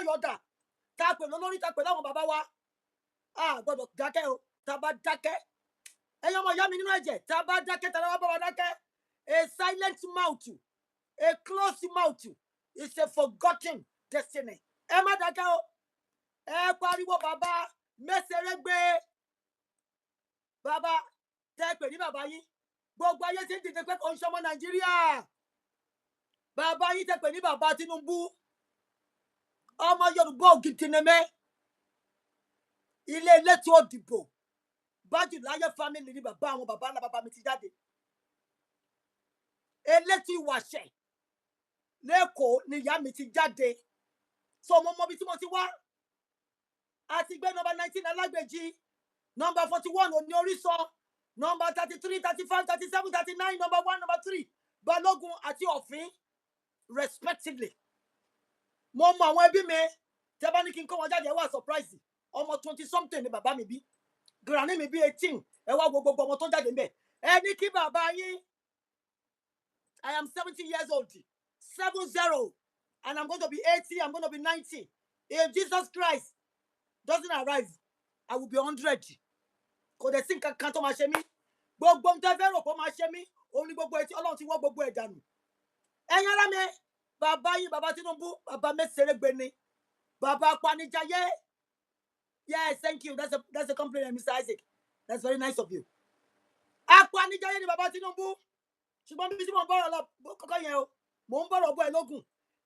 lọ́yọ̀dà tá a pè lólórí tá a pè láwọn bàbá wa a gbọ́dọ̀ dákẹ́ o tá a bá dákẹ́ ẹ̀yin ọmọ ìyá mi nínú ẹ̀jẹ̀ tá a bá dákẹ́ tá a bá wa dákẹ́ a silent mouth a closed mouth is a forgotten destiny ẹ má dákẹ́ o ẹ pariwo bàbá mẹ́sẹ̀rẹ́ gbé bàbá tẹ́ pè ní bàbá yín gbogbo ayé ti ń dìde pé kò ń ṣọmọ Nàìjíríà bàbá yín tẹ́ pè ní bàbá Tinubu ọmọ Yorùbá ògidì ni mí ilé elétò òdìbò Bájúláyé family ni bàbá àwọn bàbá ńlá bàbá mi ti jáde elétò Ìwàṣẹ̀ lẹ́kọ̀ọ́ ni ìyá mi ti jáde so mo mọ bí tí mo ti wá àti gbé nọ́mbà 19 Alágbèjì nọ́mbà 41 Òní Orísọ nọ́mbà 33 35 37 39 nọ́mbà 1 nọ́mbà 3 Balógun àti Ọ̀fín respectively mo mọ àwọn ẹbí mi tẹ́ bá ní kí n kó wọn jáde ẹ wá surprise ọmọ 20 something ni bàbá mi bí granny mi bí 18 ẹ wá gbogbo ọmọ tó jáde ńbẹ̀ ẹ ní kí bàbá yín I am 70 years old 70 and I'm going to be 80 I'm going to be 90 if Jesus Christ doesn't arrive I will be 100 kò dẹ̀ sí nǹkan kan tó máa ṣe mí gbogbo ohun tẹ́ fẹ́ rò pé máa ṣe mí òun ni gbogbo etí Ọlọ́run ti wọ́ gbogbo ẹ̀ dànù ẹ̀yin ará mi bàbá yín bàbá Tinubu bàbá mẹ́sẹ̀rẹ́gbẹ̀ ni bàbá apanijayé yes thank you that's a compliment Mr. Isaac that's very nice of you apanijayé ni bàbá Tinubu ṣùgbọ́n bí tí mo ń bọ̀rọ̀ lọ kọ́kọ́ yẹn o mò ń bọ̀rọ̀ bọ̀ ẹ̀ lógún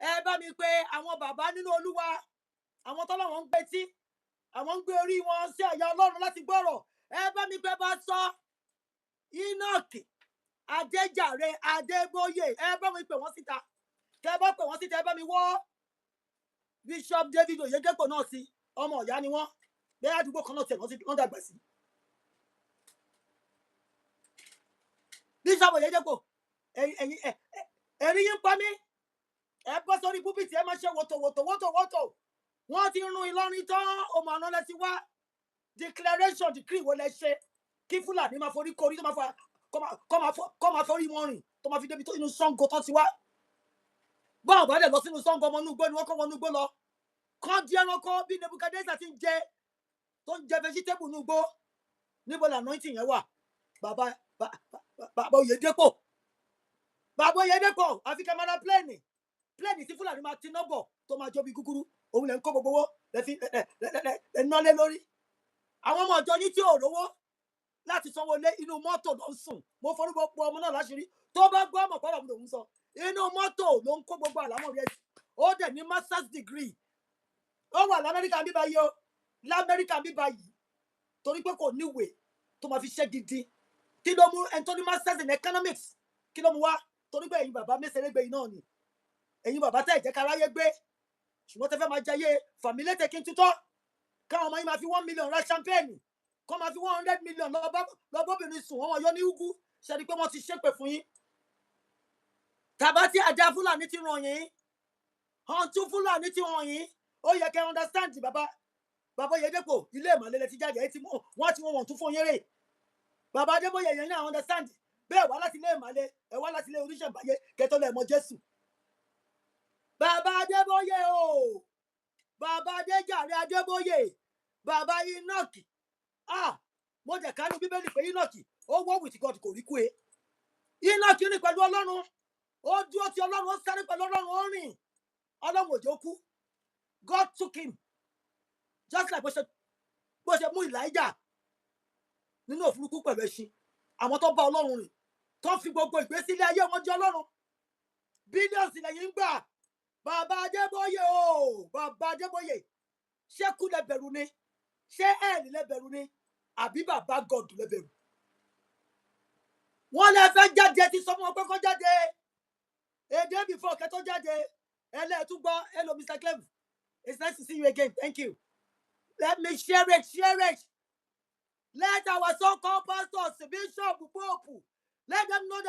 ẹ bá mi pé àwọn bàbá nínú Olúwa àwọn tọ́lọ́run ń gbé tí àwọn ń gbé orí wọn sí àyà Ọlọ́run láti gbọ́rọ̀ ẹ bá mi pé bá sọ Enoch Adéjàre Adébóyè ẹ bá mi pè wọ́n síta tẹ́ bá pè wọ́n síta ẹ bá mi wọ́ Bishop David Oyedepo náà sí ọmọ ọ̀yá ni wọ́n bẹ́ẹ̀ àdúgbò kan náà tẹ̀ wọ́n dàgbà sí Bishop Oyedepo ẹ̀rí yín pa mí ẹ bọ́ sórí púpìtì ẹ máa ṣe wòtòwòtò wọ́n ti rún Ìlọrin tán ọmọ àná lẹ ti wá declaration decree wo lẹ ṣe kí Fúlàní máa forí korí tó máa fa kọ́ máa forí wọn rìn tó máa fi débi tó inú Ṣàngó tán ti wá bọ́ọ̀ bá dẹ̀ lọ sínú Ṣàngó ọmọ inú igbó ni wọ́n kọ́ wọn inú igbó lọ kán di ẹranko bí Nebukadnezar ti ń jẹ tó ń jẹ vegetable inú igbó níbo la anointing yẹn wà bàbá Oyedepo àfi kẹ́ máa ra pléènì tí Fúlàní máa ti nọ́bọ̀ tó máa jọ bí kúkúrú òun lè ń kó gbogbo owó lẹ ná lé lórí àwọn ọmọ ọjọ́ yín tí ò rówó láti sanwó lé inú mọ́tò ló ń sùn mo forúkọ pọ ọmọ náà láṣìírí tó bá gbọ́ ọmọ pọ́lọ̀ mi lòún sọ inú mọ́tò ló ń kó gbogbo àlámọ̀ rẹ̀ ó dẹ̀ ní masters degree ó wà lamẹ́ríkà bíbá yìí ó lamẹ́ríkà bíbá yìí torí pé kò níwèé tó máa fi ṣe gidi kí ló mú ẹni tó ní masters in economics kí ló mú wá torí pé ẹ̀yin bàbá mẹ́sẹ̀rẹ́gbẹ̀ yìí náà ni ẹ̀yin bàbá tẹ́ ìjẹ́ káráyé gbé ṣùgbọ́n tẹ́ fẹ́ máa jayé fàmílétè kí n tutọ́ káwọn ọmọ yìí máa fi 1 million ra champagne kọ́ máa fi 100 million lọ́bọ̀bìnrin sùn wọ́n yọ ní ugu ṣe ni pé wọ́n ti ṣépè fún yín tàbá tí àjà Fúlàní ti ràn yín hàn tún Fúlàní ti ràn yín ó yẹ kẹ́ understand bàbá Oyedepo ilé ìmọ̀lẹ́lẹ̀ ti jáde wọ́n ti wọ́n tún fún yín rè bàbá Adébóyè yẹn náà understand bẹ́ẹ̀ wá láti ilé ìmọ̀lẹ́ ẹ wá láti ilé oníṣẹ̀ǹbáyé kẹtọ́ lẹ̀ mọ́ Jésù bàbá Adébóyè o bàbá Adéjàre Adébóyè bàbá Enoch mo jẹ̀ kánú Bíbélì pé Enoch ó wọ́ with God kò rí kú e Enoch rìn pẹ̀lú Ọlọ́run ó dúró ti Ọlọ́run ó sáré pẹ̀lú Ọlọ́run ó rìn Ọlọ́run òjò kú God took him just like bó ṣe mú Elijah nínú òfurufú pẹ̀lú ẹṣin àwọn tó bá Ọlọ́run rìn tó fi gbogbo ìgbésílẹ̀ ayé wọn jẹ́ Ọlọ́run bílíọ̀nù lẹ́yìn ń gbà bàbá Adébóyè o bàbá Adébóyè ṣé kú lẹ bẹ̀rù ni ṣé ẹ̀ẹ́nì lẹ bẹ̀rù ni àbí bàbá God lẹ bẹ̀rù wọ́n lẹ fẹ́ jáde ti sọ fún wọn pé kó jáde èdè before kẹtọ́ jáde ẹlẹ́ẹ̀túgbọ́ hello Mr. Clem it's nice to see you again thank you let me share it let our so-called pastors bishop pope let them know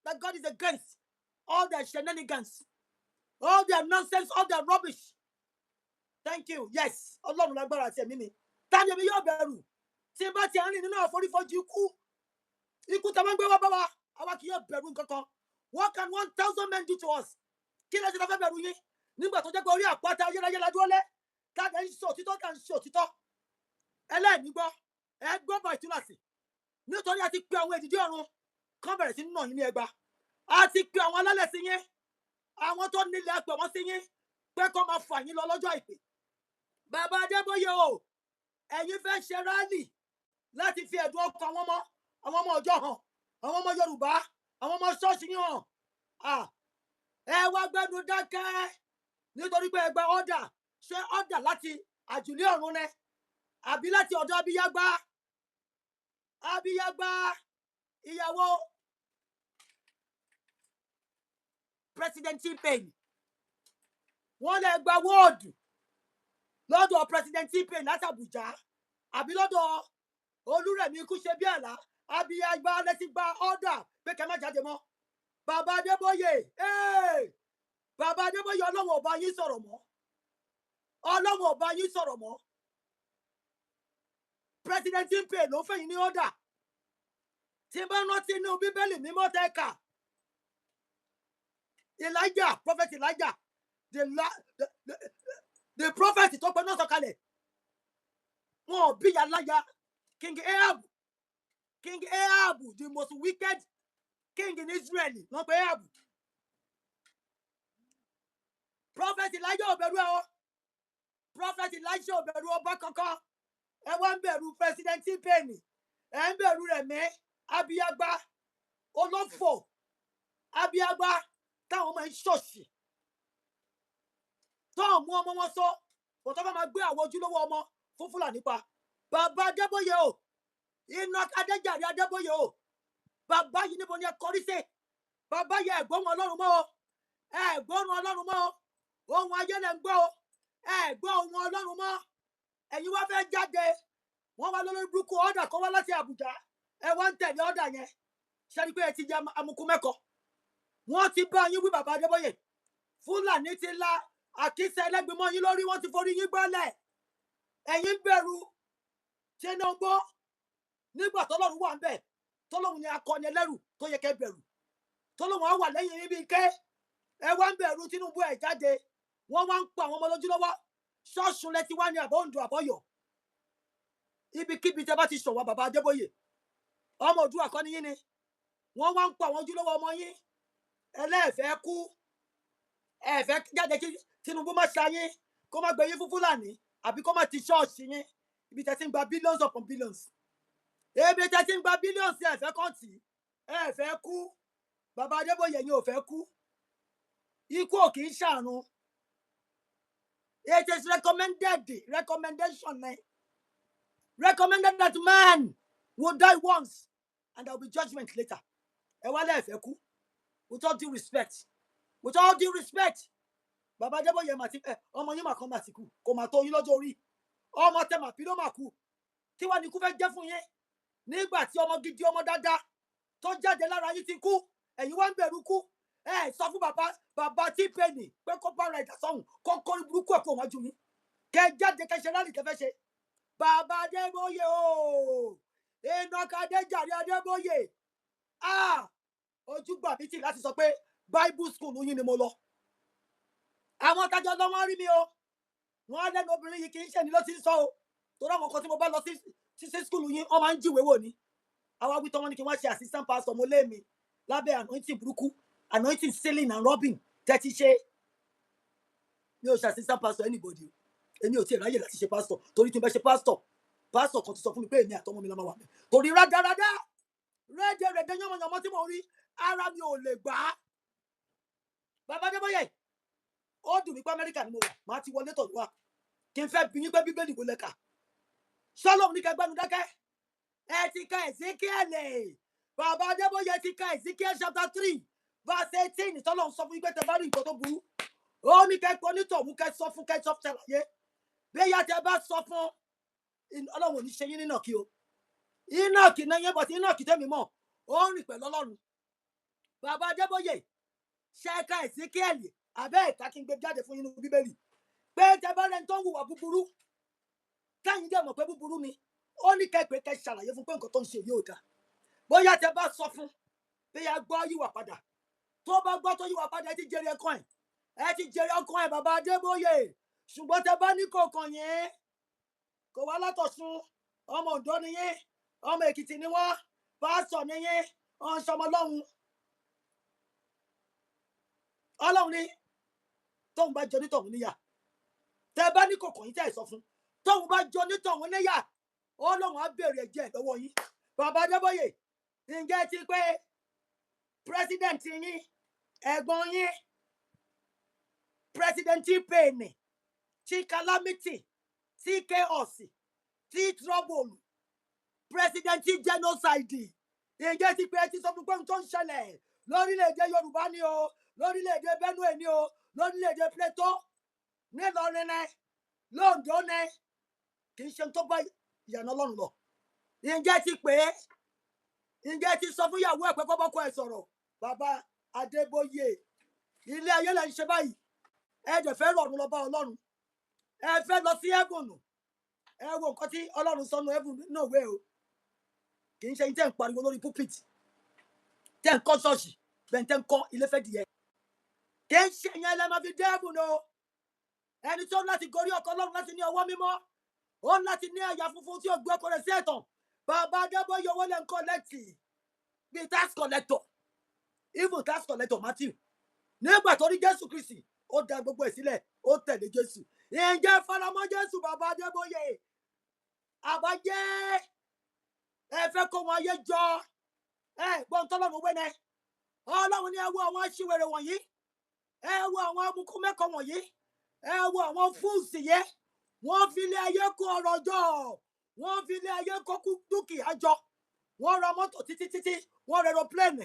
that God is against all their shenanigans all their nonsense all their rubbish thank you yes Ọlọ́run lágbára àti ẹ̀mí mi tani èmi yóò bẹ̀rù tí n bá ti rìn nínú àforífojì ikú tá a máa ń gbé wá bá wa àwa kì yóò bẹ̀rù nǹkan kan what can 1,000 men do to us kí lè ṣe tá a fẹ́ bẹ̀rù yín nígbà tó jẹ́ pé orí àpáta ayérayé la dúró lé òtítọ́ tá ń ṣe òtítọ́ ẹlẹ́ẹ̀ní gbọ́ ẹ gbọ́ bọ̀ ìtúnàsì nítorí a ti pe àwọn èdìdí ọ̀run kán bẹ̀rẹ̀ sí nà yín ní ẹgba a ti pe àwọn alálẹ̀ sí yín àwọn tó nílẹ̀ pẹ̀ wọ́n sí yín pé kó máa fà yín lọ lọ́jọ́ àìpé bàbá Adébóyè o ẹ̀yin fẹ́ ṣe rálì láti fi ẹ̀dùn ọkàn àwọn ọmọ ọjọ́ hàn àwọn ọmọ Yorùbá àwọn ọmọ ṣọ́ọ̀ṣì yín hàn ẹ wá gbẹ́nu dákẹ́ nítorí pé ẹ gba ọ́dà ṣé ọ́dà láti àjùlé ọ̀run ni àbí láti ọ̀dọ̀ Abíyágbá ìyàwó President T-Pain wọ́n lè gba wọ́ọ̀dù lọ́dọ̀ President T-Pain láti Àbújá àbí lọ́dọ̀ Olúrẹ̀mí Kúṣẹ́bíàlá Abíyágbá lẹ́sìn gba ọ́dà pé kẹ́ má jáde mọ́ bàbá Adébóyè bàbá Adébóyè Ọlọ́run ò bá yín sọ̀rọ̀ mọ́ Ọlọ́run ò bá yín sọ̀rọ̀ mọ́ President T-Pain ló fẹ̀yìn ní ọ́dà tí bá rántí inú Bíbélì mímọ́ tẹ́ka Elijah prophet Elijah the prophet tó pẹ́ náà sọ̀kalẹ̀ wọn ò bí aláya King Ahab the most wicked king in Israel náà pé Ahab prophet Elijah ò bẹ̀rù ẹ o prophet Elijah ò bẹ̀rù ọba kankan ẹ wá ń bẹ̀rù President T-Pain ẹ ń bẹ̀rù Rẹ̀mí Abíyágbá olófò Abíyágbá táwọn ọmọ ẹ ń ṣòṣì tó mú ọmọ wọn sọ kò tó fẹ́ máa gbé àwọn ojúlówó ọmọ fún Fúlàní pa bàbá Adébóyè o Enoch Adéjàre Adébóyè o bàbá yìí níbo ni ẹ kọrí sí bàbá yẹ ẹ̀gbọ́n Ọlọ́run mọ́ o ẹ̀gbọ́n Ọlọ́run mọ́ o ohun ayé lẹ ń gbọ́ o ẹ̀gbọ́n ohun Ọlọ́run mọ́ ẹ̀yin wá fẹ́ jáde wọ́n wá lórí burúkú ọ̀dà kan wá láti Àbújá ẹ wá ń tẹ̀lé ọ̀dà yẹn ṣe ni pé ẹ ti jẹ amukú mẹ́kọ wọ́n ti bá yín wí bàbá Adébóyè Fúlàní ti la àkísà ẹlẹ́gbẹ̀mọ́ yín lórí wọ́n ti forí yín gbọ́lẹ̀ ẹ̀yin bẹ̀rù Tinubu nígbà tọ́lọ́run wà ń bẹ̀ tọ́lọ́run ni akọni ẹlẹ́rù tó yẹ kẹ́ bẹ̀rù tọ́lọ́run á wà lẹ́yìn yín bí ké ẹ wá ń bẹ̀rù Tinubu ẹ̀ jáde wọ́n wá ń pa àwọn ọmọ lójú lọ́wọ́ ṣọ́ọ̀ṣùn lẹ ti wá ní àbọ̀ Oǹdó àbọ̀yọ̀ ibikíbi tẹ́ bá ti ṣọ̀wọ́ bàbá Adébóyè ọmọ Oòduà kọ́ ni yín ni wọ́n wá ń pa àwọn ojúlówó ọmọ yín ẹlẹ́ẹ̀fẹ́ kú ẹ̀fẹ́ jáde kí Tinubu má ṣayín kó má gbé yín fún Fúlàní àbí kó má ti ṣọ́ọ̀ṣì yín ibi tẹ́ ti ń gba billions upon billions ebi tẹ́ ti ń gba billions ẹ̀fẹ́ kọ́ǹtì ẹ̀fẹ́ kú bàbá Adébóyè yín ò fẹ́ kú ikú ò kì í ṣàrùn it is recommendation recommended that man will die once and there will be judgment later ẹ wá lẹ́ẹ̀fẹ́ kú with all due respect bàbá Adébóyè ọmọ yín mà kan mà ti kú kò mà tó yín lọ́jọ́ orí ọmọ tẹ mà bí ló mà kú kí wàá ní ikú fẹ́ jẹ́ fún yín nígbà tí ọmọ gidi ọmọ dáadáa tó jáde lára yín ti kú ẹ̀yin wá ń bẹ̀rù kú ẹ sọ fún bàbá T-Pain pé kó bá ara ìdá sọ́hùn kó kórí burúkú ẹ̀ kó wájú yín kẹ jáde kẹ ṣe rálì kẹfẹ́ ṣe bàbá Adébóyè o Enoch Adéjàre Adébóyè ojúgbà mi tì láti sọ pé Bible school yín ni mo lọ àwọn tájọ lọ wọn rí mi o wọn lẹ́nu obìnrin yìí kì í ṣe ni ló ti ń sọ o torí àwọn kan tí mo bá lọ sí school yín wọn máa ń jíwèé wò ní àwa wí tán wọn ni kí wọn ṣe assistant pastor mo lé mi lábẹ́ anointing burúkú anointing selling and robbing tẹ́tí ṣe mi ò ṣe assistant pastor anybody èmi ò tí ì ráyè láti ṣe pastor torí tí n bá ṣe pastor kan ti sọ fún mi pé èmi àtọmọ mi la máa wà mí torí rádaràdá rédèrèdè yánmọ̀yánmọ́ tí mo rí ara mi ò lè gbà á bàbá Adébóyè ó dùn mí pé Amẹ́ríkà ni mo wà máa ti wọlé tọ̀dọ̀ wa kí n fẹ́ bí yín pé Bíbélì wo lẹ́ka Shalom ní kẹgbẹ́nu dákẹ́ ẹ ti ka Ezekiel bàbá Adébóyè ti ka Ezekiel chapter 3 verse 18 tọ́lọ́ ń sọ fún yín pé tẹ bá rí nǹkan tó burú ó ní kẹ́kọ̀ọ́ nítòhún kẹ́ sọ fún kẹ́sọ́ ṣàlàyé bẹ́yà tẹ bá sọ fún Ọlọ́run ò ní ṣe yín nínà kí o Enoch náà yẹn bọ̀ sí Enoch tẹ́mi mọ̀ ó ń rìn pẹ̀lú Ọlọ́run bàbá Adébóyè ṣẹ́ka Ezekiel abẹ́ ìta kí n gbé jáde fún yín nínú Bíbélì pé tẹ bá rẹ̀ ń tó ń hùwà búburú káyìn dẹ̀ mọ̀ pé búburú ni ó ní kẹ́pẹ́ kẹ́ ṣàlàyé fún pé nǹkan tó ń ṣe yóò dáa bóyá tẹ bá sọ fún bóyá gbọ́ yíwà padà tó bá gbọ́ tó yíwà padà ẹ ti jèrè ọkàn ẹ bàbá Adébóyè ṣùgbọ́n tẹ bá ní kò kàn yín kò wá látọ̀ṣun ọmọ Oǹdó ni yín ọmọ Èkìtì ni wọ́n pásítọ̀ ni yín ọ̀nṣọ́mọ Ọlọ́run ni tóun bá jọ nítọ̀hún níyà tẹ bá ní kò kàn yín tẹ́ ẹ̀ sọ fún tóun bá jọ nítọ̀hún níyà Ọlọ́run á béèrè ẹ̀jẹ̀ lọ́wọ́ yín. Bàbá Adébóyè ǹjẹ́ ti pé president yín ẹ̀gbọ́n yín president pain tí calamity tí chaos tí trouble president genocide ǹjẹ́ ti pé ti sọ fún pé ohun tó ń ṣẹlẹ̀ lórílẹ̀‐èdè Yorùbá ni o lórílẹ̀‐èdè Benue ni o lórílẹ̀‐èdè Plateau nílọrin ní l'Ondo ní kì í ṣe tó bá ìyànà Ọlọ́run lọ. Ǹjẹ́ ti pé ǹjẹ́ ti sọ fún ìyàwó ẹ̀ pé kó bọ́kọ ẹ̀ sọ̀rọ̀ bàbá Adébóyè ilé ayé là ń ṣe báyìí ẹ dẹ̀ fẹ́ rọ̀rùn lọ bá Ọlọ́run ẹ fẹ́ lọ sí heaven ẹ wo nǹkan tí Ọlọ́run sọnù heaven náà wé o kì í ṣe tẹ́ ń pariwo lórí pulpit tẹ́ ń kọ́ ṣọ́ọ̀ṣì bẹ́ẹ̀ tẹ́ ń kọ́ ilé fẹ́ dìé kì í ṣe yẹn lẹ́ máa fi dé heaven o ẹni tó láti gorí ọkọ Ọlọ́run láti ní ọwọ́ mímọ́ ó láti ní àyà funfun tí ó gbé ọkọ rẹ̀ sí ẹ̀tàn. Bàbá Adébóyè owó lẹ́ ń kọ́lẹ́tì bíi tax collector even tax collector Matthew nígbà tó rí Jésù Kristi ó da gbogbo ẹ̀ sílẹ̀ ó tẹ̀lé Jésù. Ǹjẹ́ faramọ́ Jésù bàbá Adébóyè àbájẹ́ ẹ fẹ́ kó wọn ayé jọ ẹ gbọ́n tọ́lọ́run wẹ́nẹ́ Ọlọ́run ní ẹ wo àwọn aṣiwèrè wọ̀nyí ẹ wo àwọn amukú mẹ́kọ̀ọ́ wọ̀nyí ẹ wo àwọn fúùsì yẹ wọ́n fi ilé ayé kó ọrọ̀ jọ wọ́n fi ilé ayé kó dúkìá jọ wọ́n ra mọ́tò títí wọ́n ra aeroplane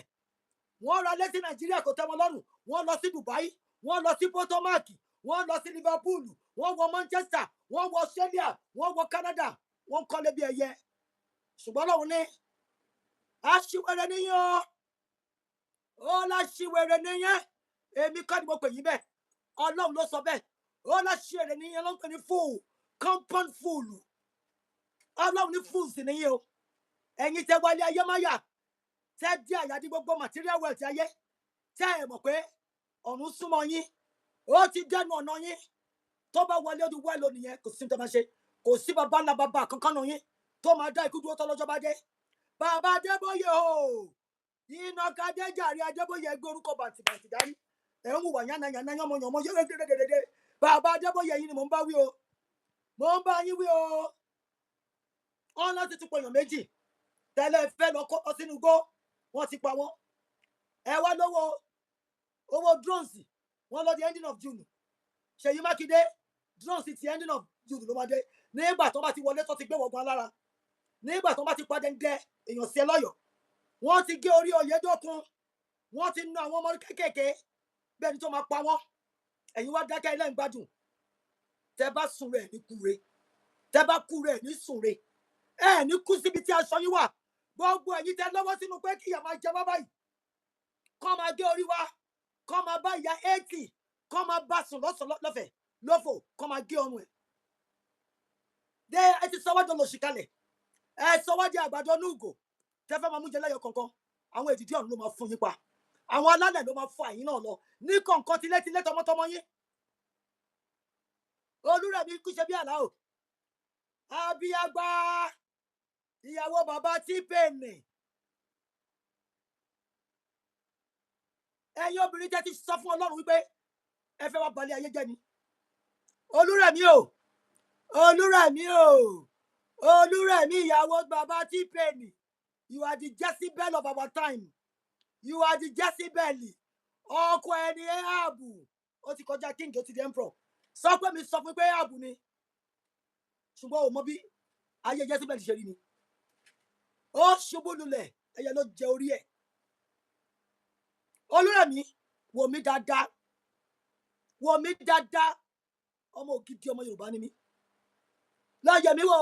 wọ́n ra létí Nàìjíríà kò tẹ́ wọn lọ́rùn wọ́n lọ sí Dubai wọ́n lọ sí Potomac wọ́n lọ sí Liverpool wọ́n wọ Manchester wọ́n wọ Australia wọ́n wọ Canada wọ́n kọ́lé bí ẹyẹ ṣùgbọ́n lọ́hùn ní aṣiwèrè níyàn ó láṣiwèrè níyàn èmi kọ́ ni mo pè yín bẹ́ẹ̀ Ọlọ́run ló sọ bẹ́ẹ̀ ó láṣiwèrè níyàn ló ń pè ní fool compound fool Ọlọ́run ní fool sì níyàn o ẹ̀yin tẹ́ wálé ayé máyà tẹ́ dí àyàdí gbogbo material wealth ayé tẹ́ ẹ̀ mọ̀ pé ọ̀run súnmọ́ yín ó ti dẹnu ọ̀nà yín tó bá wọlé ó di wẹ́ẹ̀lì nìyẹn kò sí ní tó máa ṣe kò sí bàbá ńlá bàbá kankan nù yín tó máa dá ikú dúró tọ́lọ́jọ́ bá dé. Bàbá Adébóyè o iná kadé jàre Adébóyè ẹgbẹ́ orúkọ bàtìbàtì dání ẹ̀ ń wùwà yánnayànna yánmọ̀yánmọ́ yẹ́rẹ́ dédédédé. Bàbá Adébóyè yìí ni mò ń bá wí o mò ń bá yín wí o wọ́n láti tún pèèyàn méjì tẹ́lẹ̀ fẹ́ lọ kó ọ sínú igbó wọ́n ti pa wọ́n ẹ wá lówó owó drones wọ́n lọ di ending of June Ṣèyí Mákindé drones ti ending of June ló máa dé nígbà tó bá ti wọlé tó ti gbé wọ̀gbọ́n alára nígbà tó bá ti padà ń dẹ èèyàn sí ẹ lọ́yọ̀ọ́ wọ́n ti gé orí Oyèdókun wọ́n ti nu àwọn ọmọ kéékèèké bẹ́ẹ̀ ni tó máa pa wọ́n ẹ̀yin wá dákẹ́ ilé ìgbádùn tẹ́ bá sùn rẹ̀ ní kúre tẹ́ bá kú rẹ̀ ní sùn rẹ̀ ẹ ní kú síbi tí aṣọ yín wà gbogbo ẹ̀yin tẹ́ lọ́wọ́ sínú pé kí ìyá máa jẹ wá báyìí kọ́ máa gé orí wa kọ́ máa bá ìyá 80 kọ́ máa bá sùn lọ́fẹ̀ẹ́ lófò kọ́ máa gé ọrùn ẹ̀ dé ẹ ti sọ wájú lòṣì kalẹ̀ ẹ sọ wájú àgbàdo núùgò tẹ́ fẹ́ máa mú jẹ lẹ́yọ kọ̀ọ̀kan àwọn èdìdí ọ̀run ló máa fún yín pa àwọn alálẹ̀ ló máa fún àyín náà lọ ní kọ̀ọ̀kan tilétilé tọmọtọmọ yín Olúrẹ̀mí kú ṣe bí àlá o abíyágbá ìyàwó bàbá T-Pain ẹ̀yin obìnrin tẹ́ ti sọ fún Ọlọ́run wípé ẹ fẹ́ wá balẹ̀ ayé jẹ́ ni Olúrẹ̀mí o Olúrẹ̀mí o Olúrẹ̀mí ìyàwó bàbá T-Pain you are the Jezebel of our time you are the Jezebel ọkọ ẹni Áhábù ó ti kọjá king ó ti di emperor sọ pé mi sọ fún pé Áhábù ni ṣùgbọ́n ò mọ bí ayé Jezebel ṣe rí ni ó ṣubú lulẹ̀ ẹyẹ ló jẹ orí ẹ̀ Olúrẹ̀mí wò mí dáadáa ọmọ ògidì ọmọ Yorùbá ni mí lọ́yẹ̀ mi wò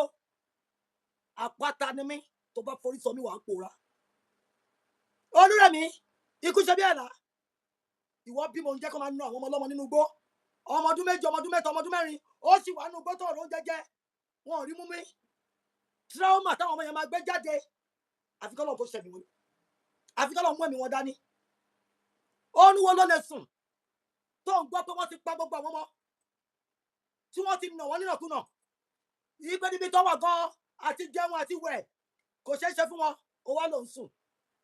àpáta ni mí tó bá forí sọ mí wàá pòórá Olúrẹ̀mí ikú ṣe bí ẹ̀là ìwọ bí mo ń jẹ́ kó máa ń ná àwọn ọmọ ọlọ́mọ nínú igbó ọmọ ọdún méjì ọmọ ọdún mẹ́ta ọmọ ọdún mẹ́rin ó sì wà nínú igbó tó ọ̀rọ̀ oúnjẹ jẹ wọn ò rí mú mi trauma táwọn ọmọ yẹn máa gbé jáde àfi kọ́lọ̀ kó ṣẹ̀mí wọn àfi kọ́lọ̀ mú ẹ̀mí wọn dání ó ní wọn ló lè sùn tó ń gbọ́ pé wọ́n ti pa gbogbo àwọn ọmọ tí wọ́n ti nà wọ́n nínàkúnà ìgbé níbi tó wà gan àti jẹun àti wẹ̀ kò ṣeé ṣe fún wọn ó wá lọ ń sùn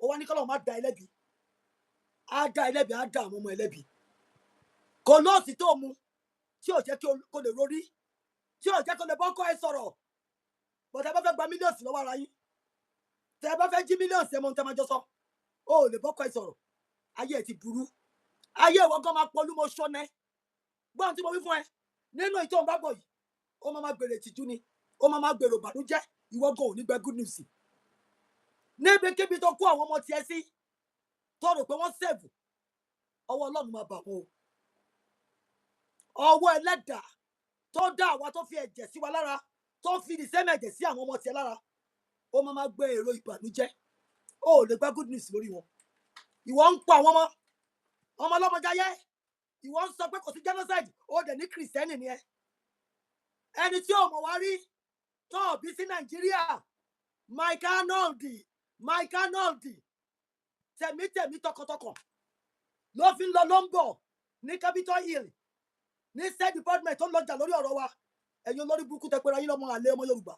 ó wá ní kọ́lọ́ má da ẹlẹ́bi á dá ẹlẹ́bi á dá àwọn ọmọ ẹlẹ́bi kò lóòsì tó mu tí ò jẹ́ kó lè rorí tí ò jẹ́ kó lè bọ́kọ́ ẹ sọ̀rọ̀ bọ̀dá bá fẹ́ gba mílíọ̀nù lọ́wọ́ ara yín tẹ́ bá fẹ́ jí mílíọ̀nù ẹ̀ mọ́ ohun tẹ́ máa jọ sọ ó lè bọ́kọ́ ẹ sọ̀rọ̀ ayé ẹ ti burú ayé ìwọ gan máa pọlú mo ṣọ́nẹ́ gbọ́n tí mo wí fún ẹ nínú ìtò ń bá bọ̀ yìí ó máa gbèrè ìtìjú ni ó máa gbèrò ìbànújẹ́ ìwọ gan ò ní gbẹ good news níbikíbi tó kó àwọn ọmọ tiẹ̀ sí tó rò pé wọ́n sèvù ọwọ́ Ọlọ́run máa bà wọ́n o ọwọ́ Ẹlẹ́dàá tó dá àwa tó fi ẹ̀jẹ̀ sí wa lára tó fi ìsẹ́mẹ̀ ẹ̀jẹ̀ sí àwọn ọmọ tiẹ̀ lára ó máa gbé èrò ìbànújẹ́ ó lè gbẹ good news lórí wọn ìwọ ń pa àwọn ọmọ ọlọ́mọ jayé ìwọ ń sọ pé kò sí genocide ó dẹ̀ ní kìrìsìtẹ́nì ni ẹ ẹni tí ò mọ̀ wá rí tó bí sí Nàìjíríà Mike Arnold tẹ̀mítẹ̀mí tọkàntọkàn ló fi ń lọ ló ń bọ̀ ní Capitol Hill ní State Department tó ń lọjà lórí ọ̀rọ̀ wa ẹ̀yin olórí burúkú tẹ pera yín lọ́mọ àlè ọmọ Yorùbá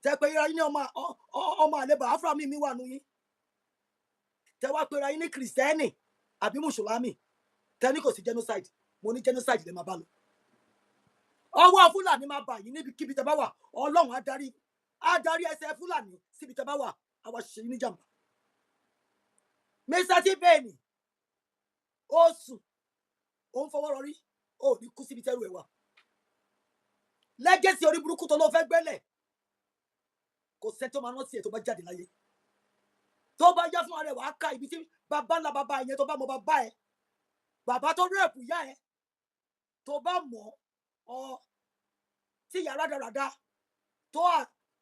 tẹ pera yín ní ọmọ àlè Biafra mi wà nù yín tẹ wá pera yín ní kìrìsìtẹ́nì àbí mùsùlùmí tẹ ní kò sí genocide mo ní genocide lè máa bá lọ ọwọ́ Fúlàní máa bà yín níbikíbi tẹ bá wà Ọlọ́run adarí ẹsẹ̀ Fúlàní síbi tẹ bá wà àwa ṣe yín níjàmbá Mr. T-Pain ó sùn ó ń fọwọ́ rọrí ó ní kú síbi tẹ́rù ẹ̀ wà lẹ́gẹ̀sì orí burúkú tó ló fẹ́ gbẹ́lẹ̀ kò sẹ́ tó máa rántí ẹ̀ tó bá jáde láyé tó bá yá fún ara ẹ̀ wàá ká ibi tí bàbá ńlá bàbá yẹn tó bá mọ bàbá ẹ̀ bàbá tó rẹ́ẹ̀pù yá ẹ̀ tó bá mọ̀ ọ́ tí ìyá rádaràda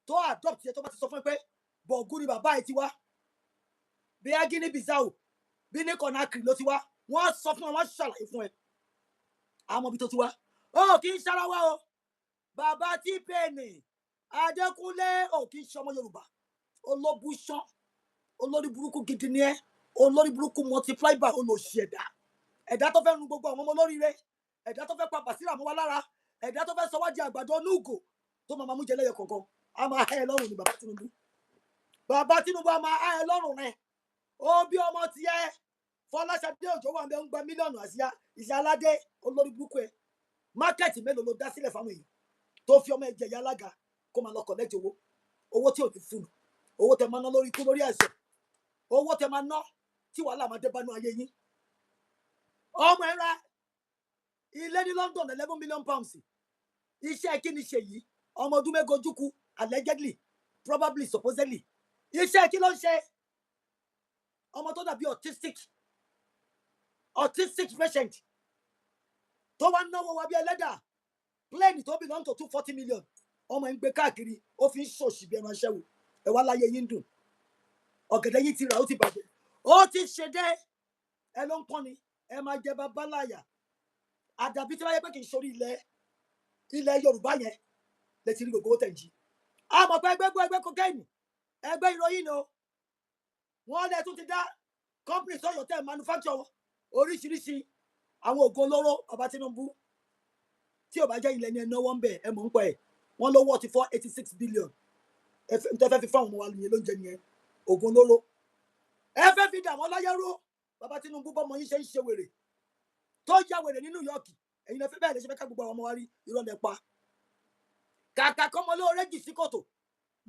tó adopt yẹ tó bá ti sọ fún ẹ pé bọ̀gún ni bàbá ẹ̀ ti wá bí Guinea Bissau bí ní Conakry ló ti wá wọ́n sọ fún ẹ wọ́n ṣàlàyé fún ẹ àmọ́ bí tó ti wá ó kì í ṣara wá o bàbá T-Pain Adékúnlé ó kì í ṣọmọ Yorùbá olóbùṣán olórí burúkú gidi ni ẹ olórí burúkú multiply by olóṣì ẹ̀dá tó fẹ́ run gbogbo àwọn ọmọ olóríire ẹ̀dá tó fẹ́ pa Bàsírà mọ́ wa lára ẹ̀dá tó fẹ́ sọ wá di àgbàdo onúgò tó máa mú jẹ lẹ́yọ kọ̀ọ̀kan a máa hẹ́ ẹ lọ́rùn ni bàbá Tinubu a máa hẹ́ ẹ lọ́rùn rẹ̀ ó bí ọmọ tiẹ̀ Fọláṣadé Òjó wà ń bẹ ń gba mílíọ̀nù àsíá ìṣẹ́ aládé olórí burúkú ẹ mákẹ́ẹ̀tì mélòó ló dá sílẹ̀ fáwọn èèyàn tó fi ọmọ ẹ̀jẹ̀ yá alága kó máa lọ kọ̀lẹ́tì owó tí ò ní fún owó tẹ máa ná lórí ikú lórí àìsàn owó tẹ máa ná tí wàhálà máa dé bánú ayé yín ọmọ ẹ ra ilé ní London 11 million pounds iṣẹ́ kí ni ṣe yìí ọmọ ọdún mẹ́gojúkú allegedly probably supposedly iṣẹ́ kí ló ń ṣe ọmọ tó dàbí autistic patient tó wá náwó wa bí ẹlẹ́dà plane tó belong to 240 million ọmọ ń gbé káàkiri ó fi ń ṣòṣì bí ẹ máa ṣẹ́wò ẹ wá láyé yín dùn ọ̀gẹ̀dẹ̀ yìí ti rà ó ti bàjẹ́ ó ti ṣe dé ẹ ló ń pọ́n ni ẹ máa jẹ babaláyà àdàbí tí wọ́n yẹ pé kì í sórí ilẹ̀ Yorùbá yẹn lè ti rí gbogbo tẹ̀ jí àmọ́ pé ẹgbẹ́ kokéènì ẹgbẹ́ ìròyìn o wọ́n lè tún ti dá company sọ̀yọ̀ tẹ̀ manufacture oríṣiríṣi àwọn ògo olóró bàbá Tinubu tí ò bá jẹ́ ilẹ̀ ní ẹ̀ náwó ń bẹ̀ ẹ̀ mọ̀ ń pẹ́ wọ́n ló wọ́ ti 486 billion ẹ fẹ́ fi fáwọn ọmọ wa nìyẹn ló ń jẹ nìyẹn ògo olóró ẹ fẹ́ fi dà wọ́n láyé rú bàbá Tinubu bọ́mọ yín ṣe ń ṣe wèrè tó ya wèrè ní New York ẹ̀yin lè fẹ́ bẹ́ẹ̀ lè ṣe fẹ́ ká gbogbo àwọn ọmọ wa rí irọ́ lẹ pa kàkà kọ́mọ lóore jì sí kòtò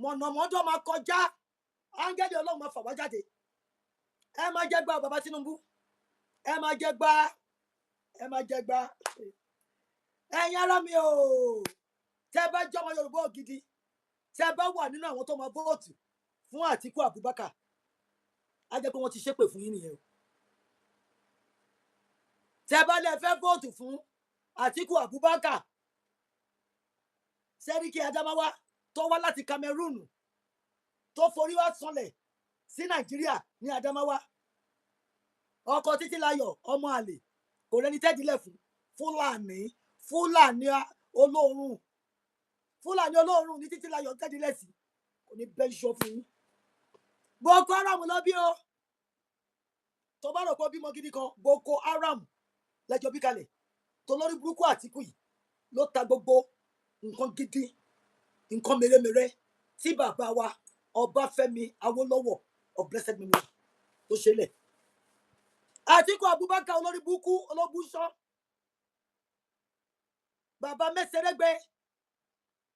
mọ̀nàmọ́dọ́ máa kọjá áńgẹ́lì Ọlọ́run máa fà wá jáde ẹ máa jẹ gbá bàbá Tinubu ẹ máa jẹ gbá ẹ̀yin ará mi o tẹ́ bá jọmọ Yorùbá ògidì tẹ́ bá wà nínú àwọn tó máa vóòtù fún Àtíkù Abubakar á jẹ́ pé wọ́n ti ṣépè fún yín nìyẹn o tẹ́ bá lè fẹ́ vóòtù fún Àtíkù Abubakar Sẹ́ríkì Adámáwá tó wá láti Cameroon tó forí wá sọlẹ̀ sí Nàìjíríà ní Adámáwá ọkọ Títílayọ̀ ọmọ àlè kò rẹni tẹ́dílẹ̀ fún Fúlàní olóòórùn ní Títílayọ̀ tẹ́dílẹ̀ sí kò ní bẹ́ẹ̀ ṣọ́ fún yín Boko Haram lọ bí o tó bá rò pé bímọ gidi kan Boko Haram lẹ́jọ́ bí kalẹ̀ tó lórí burúkú Àtíkù yìí ló ta gbogbo nǹkan gidi nǹkan mèremère tí bàbá wa Ọbáfẹ́mi Awólọ́wọ̀ of blessed memory tó ṣẹlẹ̀. Àtíkù Abubakar olórí burúkú olóbùṣọ́, bàbá Mẹ́sẹ̀rẹ́gbẹ́,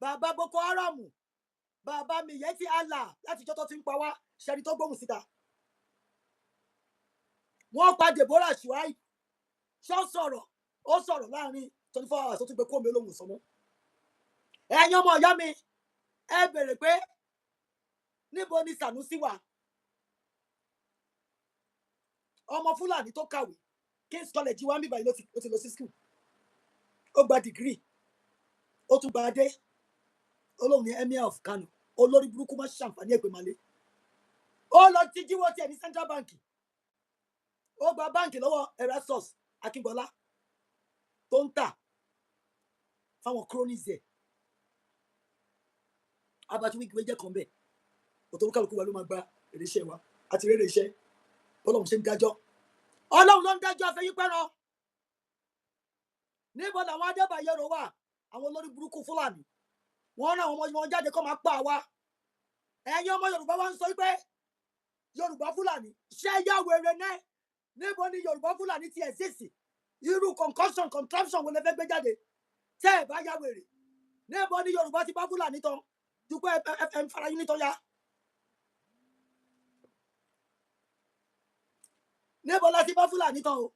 bàbá Boko Haram, bàbá Miyetti Allah láti jọ́ tó ti ń pa wá ṣẹ́ni tó gbóhùn síta. Wọ́n pa Deborah Shuaib, ṣọ́ sọ̀rọ̀, ó sọ̀rọ̀ láàrin 24 hours tó tún gbé kó mi lóhùn sọmọ́. Ẹ̀yin ọmọ ìyá mi, ẹ bèrè pé níbo ni Sanusi wà? Ọmọ Fúlàní tó kàwé King's College wá ń bíbá yìí ló ti lọ sí school. Ó gba degree, ó tún gba adé, olóhùn ní Emir of Kano, olórí burúkú má ṣàǹfààní ẹ̀pẹ̀ màlẹ́. Ó lọ ti jíwọ́ tiẹ̀ ní Central Bank. Ó gba báǹkì lọ́wọ́ Erastus Akíngbọ́lá tó ń tà fáwọn cronies ẹ̀. Abati wíìgì jẹ́ kan bẹ́ẹ̀. Òtò kálukú wa ló máa gba èrè iṣẹ́ wa àti rere iṣẹ́. Ọlọ́run ṣe ń dájọ́. Ọlọ́run ló ń dájọ́ afẹ́yín pẹ́ràn. Níbo làwọn Adébáyọ̀rò wà? Àwọn olórí burúkú Fúlàní. Wọ́n rán àwọn ọmọ wọn jáde kó máa pa àwa. Ẹ̀yin ọmọ Yorùbá wa ń sọ pé Yorùbá Fúlàní ṣé yá wèrè náà? Níbo ni Yorùbá Fúlàní ti exist? Irú concussion contraption wo lè fẹ́ gbé jáde? Tẹ́ ẹ̀ bá yá wèrè. Níbo ni Yorùbá ti bá Fúlàní tán? Dúpẹ́ ẹ ń fara yín nítọ́ ya. Níbo la ti bá Fúlàní tán o?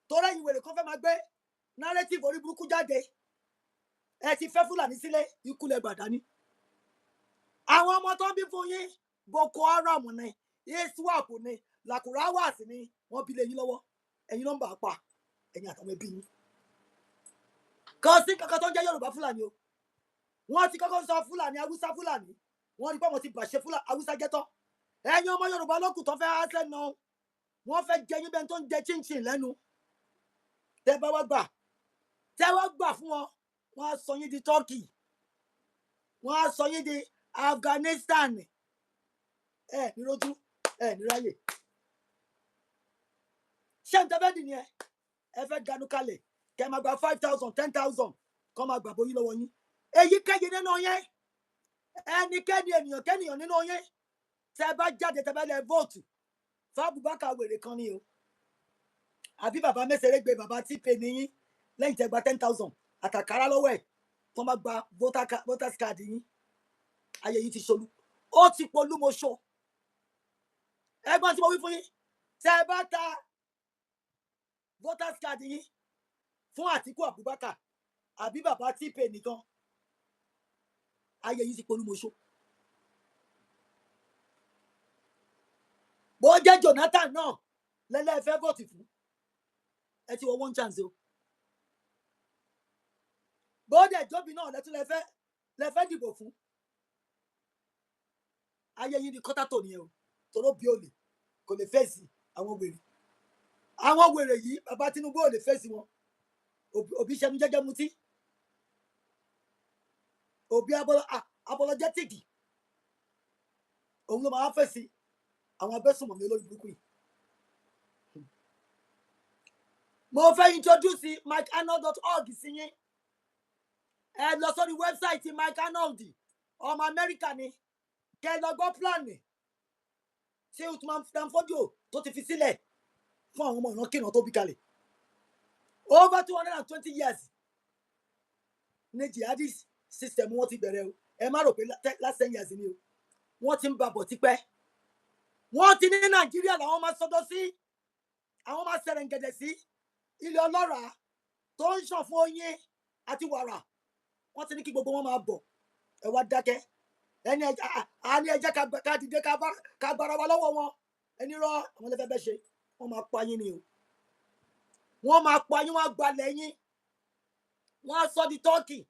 Torí ẹ̀yin wèrè kan fẹ́ máa gbé narrative orí burúkú jáde. Ẹ ti fẹ́ Fúlàní sílé, ikú lẹ gbàdá ní. Àwọn ọmọ tó ń bí fún yín, Boko Haram ni, ISWAP ni, Lakurawas ni, wọ́n bí lé yín lọ́wọ́. Ẹ̀yin nọ́mbà pa, ẹ̀yin àtàwọn ẹbí yín. Kò sí kankan tó ń jẹ́ Yorùbá Fúlàní o. Wọ́n ti kọ́kọ́ sọ Fúlàní, Haúsá Fúlàní. Wọ́n rí pé wọ́n ti bàṣẹ Haúsá jẹ́ tán. Ẹ̀yin ọmọ Yorùbá lókù tó fẹ́ hásẹ́ náà. Wọ́n fẹ́ jẹ yín bẹ́ẹ̀ tó ń jẹ chinchin lẹ́nu. Tẹ́ bá wá gbà. Tẹ́ wá gbà fún wọn. Wọ́n á sọ yín di Turkey. Wọ́n á sọ yín di Afghanistan. Ní rojú, ní ráyè. Ṣé ń tẹ́fẹ́ dì ní ẹ? Ẹ fẹ́ ganu kalẹ̀. Kẹ́ máa gba 5,000, 10,000. Kọ́ máa gbà bóyí lọ́wọ́ yín. Èyí kẹ́yìn nínú yẹn. Ẹnikẹ́ni ènìyàn kẹ́nìyàn nínú yẹn. Tẹ́ bá jáde tẹ́ bá lẹ vote. Fábùbákà wèrè kan ni o. Àbí bàbá Mẹ́sẹ̀rẹ́gbẹ́ bàbá TP ní yín. Lẹ́yìn tẹ́ gba 10,000. Àtàkárá lọ́wọ́ ẹ̀. Tó máa gba voters card yín. Ayé yìí ti ṣolú. Ó ti polú mo ṣo. Ẹgbọ́n tí mo wí fún yín. Tẹ́ bá ta voters card yín fún Àtíkù Abubakar àbí bàbá TP nìkan. Ayé yìí ti polú mo ṣo. Bó jẹ́ Jonathan náà lẹ́lẹ́ fẹ́ vote fún. Ẹ ti wọ one chance o. Bó dẹ̀ Jóbi náà lẹ́tún lẹ́fẹ́ dìbò fún. Ayé yìí ni kọ́tàtò nìyẹn o. Toró bí olè kò lè fèsì àwọn wèrè. Àwọn wèrè yìí bàbá Tinubu ò lè fèsì wọn. Òbí ṣẹnu jẹ́jẹ́ mutí. Òbí apologetic. Òun ló máa fèsì àwọn abẹ́sùnmọ̀mí olórí burúkú yìí. Mo fẹ́ introduce mikearnold.org sí yín. Ẹ lọ sórí wẹ́bsáìtì Mike Arnold ọmọ Amẹ́ríkà ni. Kẹ́ lọ gbọ́ pílánì tí Uthman Danfodio tó ti fi sílẹ̀ fún àwọn ọmọ ìrankíran tó bí kalẹ̀. Over 220 years ní jihadist system wọ́n ti bẹ̀rẹ̀ o. Ẹ má rò pé last 10 years ni o. Wọ́n ti ń babọ̀ tipẹ́. Wọ́n ti ní Nàìjíríà làwọn máa sọdọ́ sí. Àwọn máa sẹ̀rẹ̀ǹgẹ̀dẹ̀ sí. Ilé ọlọ́ràá tó ń ṣàn fún oyin àti wàrà. Wọ́n ti ní kí gbogbo wọn máa bọ̀. Ẹ wá dákẹ́. Ẹni ẹjẹ́ ká dìde ká gbára wa lọ́wọ́ wọn. Ẹni rọ àwọn lẹ́fẹ́ bẹ́ ṣe. Wọ́n máa pa yín ni o. Wọ́n máa pa yín, wọ́n á gbalẹ̀ yín. Wọ́n á sọ di Turkey.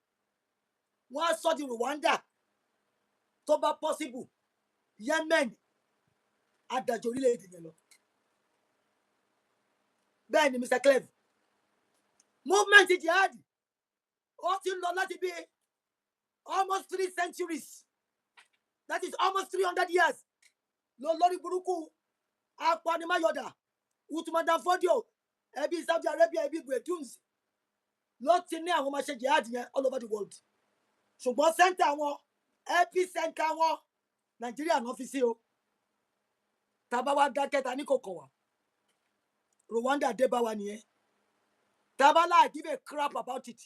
Wọ́n á sọ di Rwanda. Tó bá possible. Yemen. Adájọ́ orílẹ̀-èdè yẹn lọ. Bẹ́ẹ̀ ni Mr. Cleve. Movement jihad. Ó ti ń lọ láti bí almost 3 centuries. That is almost 300 years. Lórí burúkú apanimayọ̀dà Uthman Danfodio ẹbí Saudi Arabia ẹbí Bretuns ló ti ní àwọn máa ṣe jihad yẹn all over the world ṣùgbọ́n center wọn epicenter wọn Nàìjíríà náà fi sí o tábà wá dákẹ́ ta ní kò kàn wá Rwanda dé bá wa nìyẹn tábà láì give a crap about it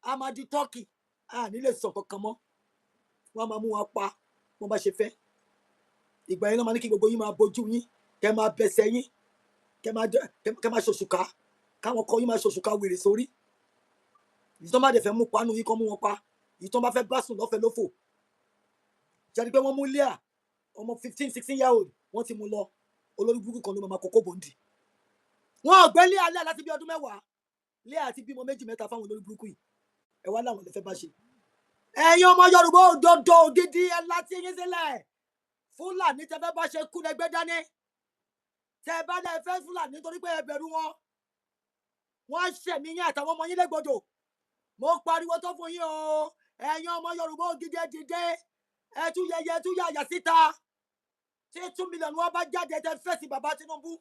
amadi Turkey nílé sọ kankan mọ́ wọ́n máa mú wọn pa wọ́n bá ṣe fẹ́ ìgbà yẹn náà máa ní kí gbogbo yín máa bojú yín kẹ́ máa bẹsẹ̀ yín kẹ́ máa ṣòṣùká káwọn kọ yín máa ṣòṣùká wèrè sórí ìyí tó bá dẹ̀ fẹ́ mú panu yín kọ́ mú wọn pa ìyí tó bá fẹ́ bá sùn lọ́fẹ̀ẹ́ lófò jáde pé wọ́n mú Leah ọmọ 15-16 year old wọ́n ti mú lọ olórí burúkú kan ló máa kókó bòǹdì wọn ò gbé Leah alẹ́ láti bí ọdún 10 Leah àti bímọ 2-3 fáwọn olórí burúkú yìí ẹ wá láwọn lè fẹ́ bá ṣe ẹ̀yin ọmọ Yorùbá òdodo gidi ẹ láti yín sílẹ̀ Fúlàní tẹ fẹ́ bá ṣe kú lẹgbẹ́ dání tẹ bá lẹ fẹ́ Fúlàní nítorí pé ẹ bẹ̀rù wọn wọ́n ṣẹ̀mí yín àtàwọn ọmọ yín lẹ́gbọ̀dọ̀ mo pariwo tó fún yín o ẹ̀yin ọmọ Yorùbá ògidì dìde ẹ tú yẹyẹ tú yàyà síta tí 2 million wọn bá jáde tẹ fẹ́ sí bàbá Tinubu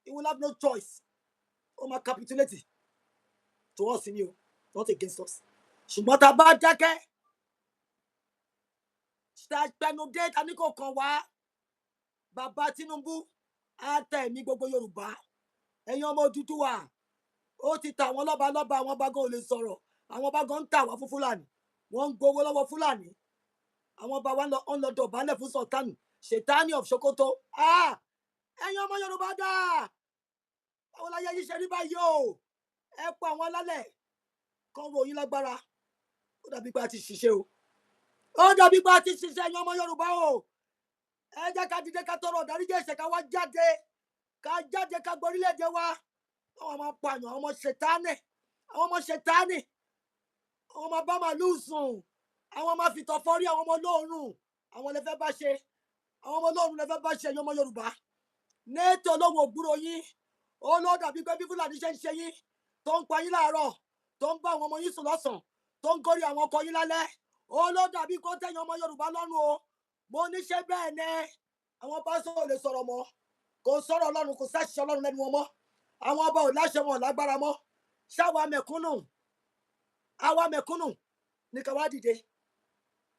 he will have no choice ó máa capitulate to us ni o not against us ṣùgbọ́n tá a bá dákẹ́ ṣàpẹnudé ta ní kò kàn wá bàbá Tinubu á tẹ̀ mí gbogbo Yorùbá ẹ̀yin ọmọ Odùduwà ó ti ta àwọn lọ́ba àwọn ọba gan ò lè sọ̀rọ̀ àwọn ọba gan ń tà wá fún Fúlàní wọ́n ń gbowó lọ́wọ́ Fúlàní àwọn ọba wa ń lọ dọ̀bálẹ̀ fún Sultan Ṣètánì of Sokoto ẹ̀yin ọmọ Yorùbá dà àwọn láyé yìí ṣe rí báyìí o ẹ pa àwọn alálẹ̀ kan ròyìn lágbára ó dàbí pé a ti ṣiṣẹ́ o ó dàbí pé a ti ṣiṣẹ́ ẹ̀yin ọmọ Yorùbá o ẹ jẹ́ ká dìde ká tọrọ ìdáríjì ẹ̀ṣẹ̀ ká wá jáde ká gborílẹ̀-èdè wa àwọn ọmọ pààyàn àwọn ọmọ Ṣètánì àwọn ọmọ bá màlúù sùn àwọn ọmọ fìtọ̀ fọ́rí àwọn ọmọ olóòórùn àwọn lè fẹ́ bá ṣe àwọn ọmọ olóòórùn lè fẹ́ bá ṣe ẹ̀yin ọmọ Yorùbá nẹ́ẹ̀tì olóhùn ògbúrò yín ó ló dàbí pé bí Fúlàní ṣe ń ṣe yín tó ń pa yín láàárọ̀ tó ń bá àwọn ọmọ yín sùn lọ́sàn tó ń gorí àwọn ọkọ yín lálẹ́ ó ló dàbí kó tẹ̀yìn ọmọ Yorùbá lọ́rùn o mo ní ṣe bẹ́ẹ̀ ni àwọn pásítọ̀ ò lè sọ̀rọ̀ mọ́ kò sọ̀rọ̀ Ọlọ́run kò sáṣìṣẹ́ Ọlọ́run lẹ́nu wọn mọ́ àwọn ọba ò láṣẹ wọn lágbára mọ́ ṣáwa mẹ̀kúnnù ní ká wá dìde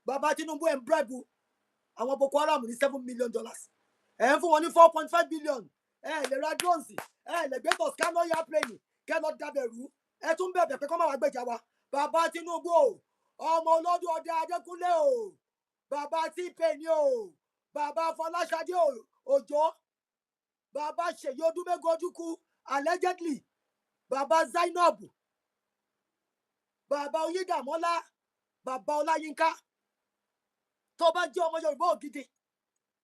bàbá Tinubu ẹ̀ ń brẹ́bù àwọn Boko Haram ní $7 million ẹ̀ ń fún wọn ní 4.5 billion lè ra drones lè gbé Toscano airplane kẹ́ lọ dábẹ̀rú ẹ tún bẹ̀bẹ̀ pé kọ́ máa wá gbèjà wa bàbá Tinubu o ọmọ olódù ọdẹ Adékúnlé o bàbá T-Pain o bàbá Fọláṣadé Òjó bàbá Ṣèyí Odúmẹ́gun Ojúkú allegedly bàbá Zainab bàbá Oyídàmọ́lá bàbá Ọláyínká tó bá jẹ́ ọmọ Yorùbá ògidì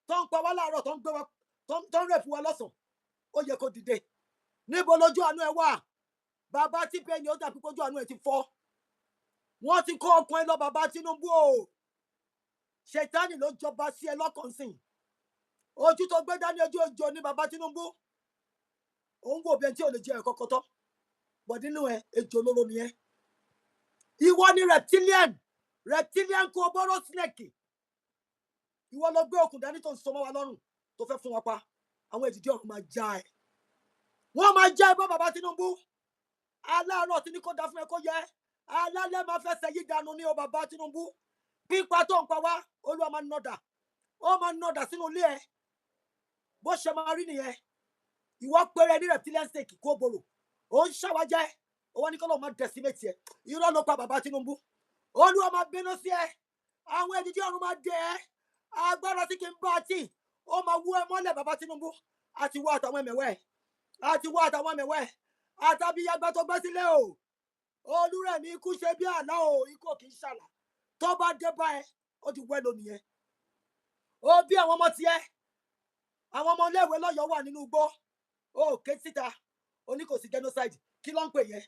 tó ń pa wá láàárọ̀ tó ń gbé wa tó ń rẹ̀pù wa lọ́sàn ó yẹ kó dìde níbo lójú àánú ẹ wà bàbá T-Pain ó dàbí kójú àánú ẹ ti fọ́ wọ́n ti kó ọkùnrin lọ bàbá Tinubu o Ṣètánì ló jọba sí ẹ lọ́kàn sìn ojú tó gbé dání ojú òjò ní bàbá Tinubu òun wò bí ẹni tí ò lè jẹ ẹ̀kọ́ kọ́tọ́ bọ̀ nínú ẹ ejò olóró ni ẹ ìwọ ni reptilian kó bọ́rọ̀ snake ìwọ ló gbé okùn dání tó ń so mọ́ wa lọ́rùn tó fẹ́ fún wa pa àwọn èdìdí ọ̀run máa já ẹ wọ́n máa já ẹ bá bàbá Tinubu aláàárọ̀ tí ní kó dá fún ẹ kó yẹ alálẹ̀ máa fẹsẹ̀ yí dànù ní o bàbá Tinubu pípa tó ń pa wá Olúwa máa nọdà sínú ilé ẹ bó ṣe máa rí nìyẹn ìwọ péré ní reptilian snake kó borò ó ń ṣàwájẹ ó wá ní kọ́ ló máa dẹ̀símẹ́tì ẹ irọ́ ló pa bàbá Tinubu Olúwa máa bínú sí ẹ àwọn èdìdí ọ̀run máa dẹ ẹ agbára tí kì í bá àti ó máa wú ẹ mọ́lẹ̀ bàbá Tinubu àti wọ àtàwọn ẹ̀mẹ̀wẹ̀ àtàbíyàgbà tó gbé sílé o Olúrẹ̀mí ikú ṣe bí àná o ikú kì í ṣàlà tó bá dé bá ẹ ó ti wẹ́ lónìí ẹ ó bí àwọn ọmọ tiẹ̀ àwọn ọmọ iléèwé lọ́yọ̀ọ́ wà nínú igbó ó ké síta ó ní kò sí genocide kí ló ń pè yẹn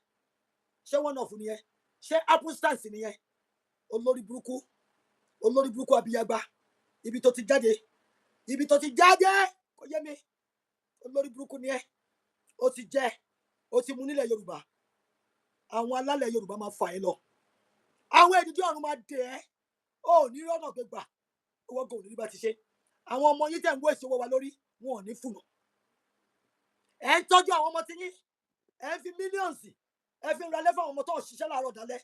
ṣé one of nìyẹn ṣé happenstance nìyẹn olórí burúkú abiyagba ibi tó ti jáde kò yé mi olórí burúkú nìyẹn ó ti jẹ ó ti mú nílẹ̀ Yorùbá àwọn alálẹ̀ Yorùbá máa fà ẹ́ lọ àwọn èdìdí ọ̀run máa dẹ̀ ẹ́ ó ní rọ́nà gbégbà owó gòun ní bá ti ṣe àwọn ọmọ yín tẹ̀ ń wó ìṣòwò wa lórí wọn ò ní fùnà ẹ̀ ń tọ́jú àwọn ọmọ tí yín ẹ̀ ń fi mílíọ̀nsì ẹ fi ń ra lẹ́fọ̀ àwọn ọmọ tó ń ṣiṣẹ́ láàárọ̀ dalẹ́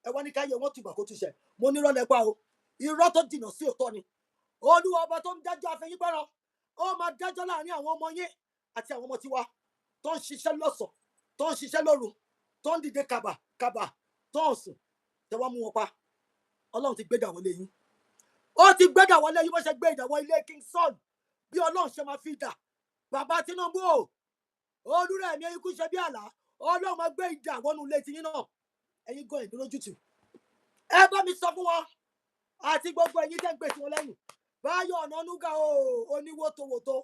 ẹ wá ní káyé wọn tùbà kó túṣẹ mo ní rọlẹ pa o irọ́ tó jìnnà sí òótọ́ ni olúwa ọba tó ń dájọ́ afẹyígbẹrọ ó máa dájọ́ láàrin àwọn ọmọ yín àti àwọn ọmọ tiwa tó ń ṣiṣẹ́ lọ́sàn tó ń ṣiṣẹ́ lóru tó ń dìde kàbà tó ń sùn tẹwọ́ mú wọn pa ọlọ́run ti gbé ìdàwọlé yín ó ti gbé ìdàwọlé yín bó ṣe gbé ìdàwọ ilé King Saul bí ọlọ́run ṣe máa fi dà bàbá Tinubu o olúrẹ̀mí ikú ṣe bí àlá ọlọ́run máa gbé ìdàwọnú ilé tiyín náà ẹ̀yin gan ìdúrójútù ẹ bá mi sọ fún wọn àti gbogbo ẹ̀yin tẹ́ ń gbé sí wọn lẹ́yìn Báyọ̀ Ọ̀nànúgà o oníwòtòwòtò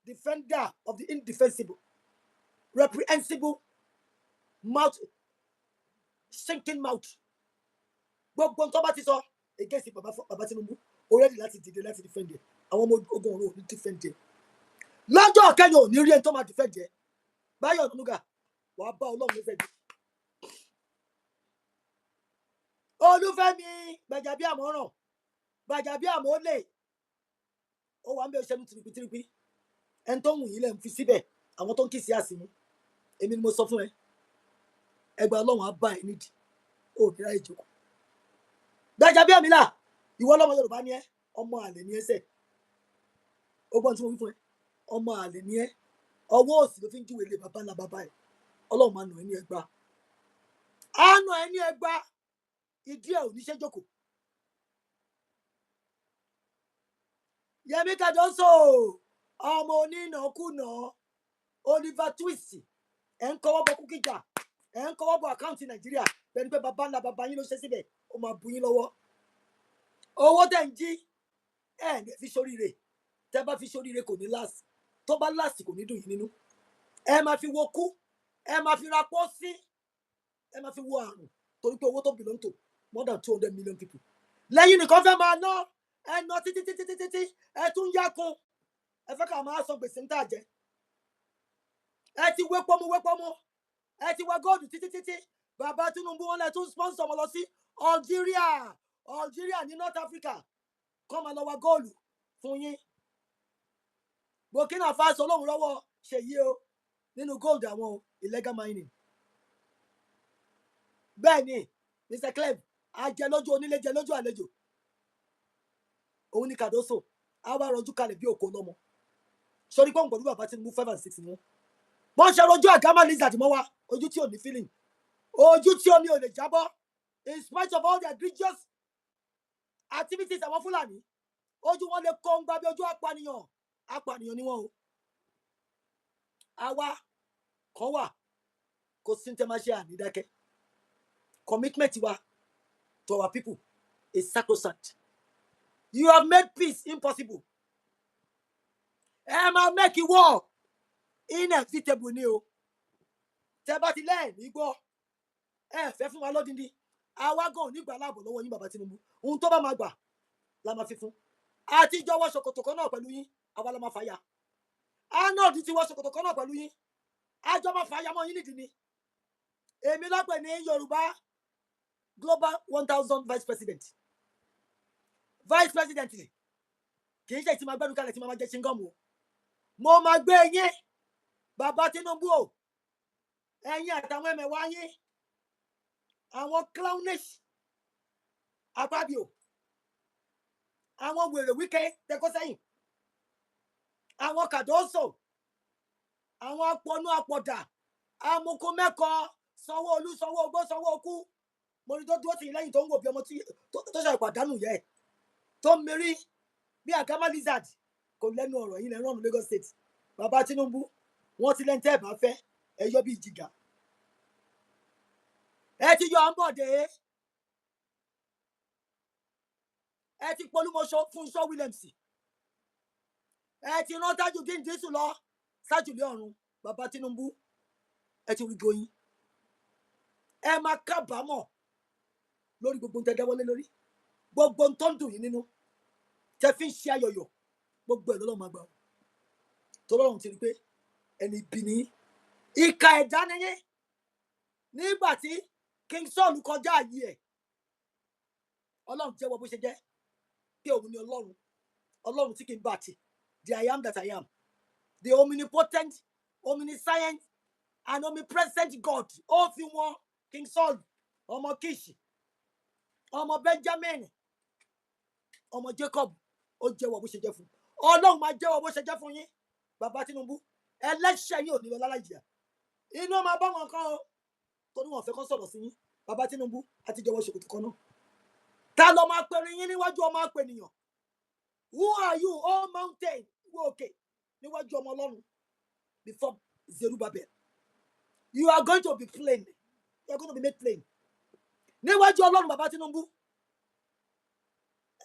defender of the indefensible reprehensible mouth sinking mouth gbogbo nǹkan bá ti sọ against bàbá Tinubu already láti dìde láti defend ẹ àwọn ọmọ ogun ọ̀run ò ní defend ẹ lọ́jọ́ kẹ́yìn ò ní rí ẹni tó máa defend ẹ Báyọ̀ Ọ̀nànúgà wàá bá Ọlọ́run ní fẹ́ẹ́ Olúfẹ́mi Gbàjàbíàmọ́ràn Gbàjàbíàmọ́lẹ̀ ó wà ń bẹ ṣẹnu tìrìpìtìrìpì ẹni tó ń wù yín lẹ́ ń fi síbẹ̀ àwọn tó ń kì sí àsìmú èmi ni mo sọ fún ẹ ẹgbẹ́ Ọlọ́run á bá ẹ nídìí ó ní ráyè jókòó Gbàjàbíàmílà ìwọ ọlọ́mọ Yorùbá ni ẹ ọmọ àlè ni ẹ sẹ ó gbọ́n tí mo wí fún ẹ ọmọ àlè ni ẹ ọwọ́ òsì ló fi ń júwèé lé bàbá ńlá bàbá ẹ Ọlọ́run máa nà ẹ ní ẹgbà á nà ẹ ní ẹgbà ìdí ẹ ò ní ṣe jókòó Yẹmí Kàdóso ọmọ onínàkúnà Oliver Twist ẹ ń kọ́wọ́ bọ kúkìjà ẹ ń kọ́wọ́ bọ àkáǹtì Nàìjíríà bẹ́ẹ̀ ni pé bàbá ńlá bàbá yín ló ṣe síbẹ̀ ó máa bu yín lọ́wọ́ owó tẹ̀ ń jí ẹ ní fi ṣoríire tẹ́ bá fi ṣoríire kò ní láàsì tó bá láàsì kò ní dùn yín nínú ẹ máa fi wo kú ẹ máa fi ra pósí ẹ máa fi wo àrùn torí pé owó tó belong to more than 200 million people lẹ́yìn nìkan fẹ́ máa ná ẹ ná títí ẹ tún yá kún ẹ fẹ́ ká máa sọ gbèsè ń tà jẹ ẹ ti wépọ́mú ẹ ti wá góòdù títí bàbá Tinubu wọn lẹ tún sponsor wọn lọ sí Algeria ní North Africa kọ́ máa lọ wá góòlù fún yín Burkina Faso lóhùn lọ́wọ́ ṣèyí o nínú gold àwọn illegal mining bẹ́ẹ̀ ni Mr. Clem ajẹ lójú onílé jẹ lójú àlejò òun ni Kàdóso á wá rọjú kalẹ̀ bí òkò lọ́mọ sọrí pọ́n pẹ̀lú bàbá Tinubu 5 and 6 ni wọ́n ṣe rojú àgámà lizard mọ́ wa ojú tí ò ní feeling ojú tí omi ò lè jábọ́ in spite of all the egregious activities àwọn Fúlàní ojú wọn lè kọ́ ń gbá bí ojú apànìyàn ni wọn o àwa kan wà kò sí tẹ́ máa ṣe ànídákẹ́ commitment wa to our people is sacrosanct. You have made peace impossible. Ẹ máa make war inevitable ni o. Tẹ́ bá ti lẹ́ẹ̀ ní gbọ́ ẹ fẹ́ fún wa lódindi àwa gan ò ní gbà láàbọ̀ lọ́wọ́ yín bàbá Tinubu ohun tó bá máa gbà la máa fi fún. Àtijọ́ wọ ṣòkòtò kan náà pẹ̀lú yín àwa la máa fàyà. Arnold ti wọ ṣòkòtò kan náà pẹ̀lú yín àjọ máa fàyà mọ́ yín nídìí ni. Èmi lọ́pẹ̀ ní Yorùbá Global 1000 Vice President kì í ṣe tí máa gbẹ́nu kalẹ̀ tí máa jẹ́ ṣingọ́mù o mo máa gbé yín bàbá Tinubu o ẹ̀yin àtàwọn ẹ̀mẹ̀wá yín àwọn clownish Akpabio àwọn wèrè Wike tẹkọ sẹ́yìn àwọn Kàdóso àwọn apọnú apọ̀dà amukú mẹ́kọ Sanwó-Olú Sanwó-Ogbó Sanwó-Okú mo ní tó dúró tì í lẹ́yìn tó ń wò bí ọmọ tó ṣe ìpàdánù yẹ tó ń mérí bí àgámà lizard kò lẹ́nu ọ̀rọ̀ yìí lẹ́nu ọ̀run Lagos State bàbá Tinubu wọ́n ti lẹ́ńtẹ́ ẹ̀ bá fẹ́ ẹ yọ bí ìjìgà ẹ ti yọ Ambode ẹ ti polúmọṣọ Fúnṣọ́ Williams ẹ ti rán Tajudeen Disu lọ sájùlé ọ̀run bàbá Tinubu ẹ ti rí goyin ẹ máa kábàámọ̀ lórí gbogbo ń tẹ́ dáwọ́lé lórí gbogbo ń tó ń dùn yín nínú tẹ́ fi ń ṣe ayọ̀yọ̀ gbogbo ẹ̀ lọ́lọ́ máa gbà ó tọ́lọ́run ti rí pé ẹni bí ní ìka ẹ̀dá nìyẹn nígbà tí King Saul kọjá ààyè ẹ̀ Ọlọ́run jẹ́wọ́ bó ṣe jẹ́ pé òun ni Ọlọ́run tí kì í bá ti the I am that I am the omnipotent omniscient an omnipresent God ó fi wọn King Saul ọmọ Kish ọmọ Benjamin ọmọ Jacob ó jẹ́wọ́ bó ṣe jẹ́ fún Ọlọ́run máa jẹ́wọ́ bó ṣe jẹ́ fún yín bàbá Tinubu ẹlẹ́ṣẹ̀ yín ò ní lọ lálàjìyà inú ọmọ bá wọn kan o torí wọn fẹ́ kó sọ̀rọ̀ sí yín bàbá Tinubu àti jẹ́wọ́ ṣòkòtò kan náà ta ló máa pè yín níwájú ọmọ apènìyàn who are you all mountain wo òkè níwájú ọmọ Ọlọ́run before Zerubbabel you are going to be plain you are going to be made plain níwájú Ọlọ́run bàbá Tinubu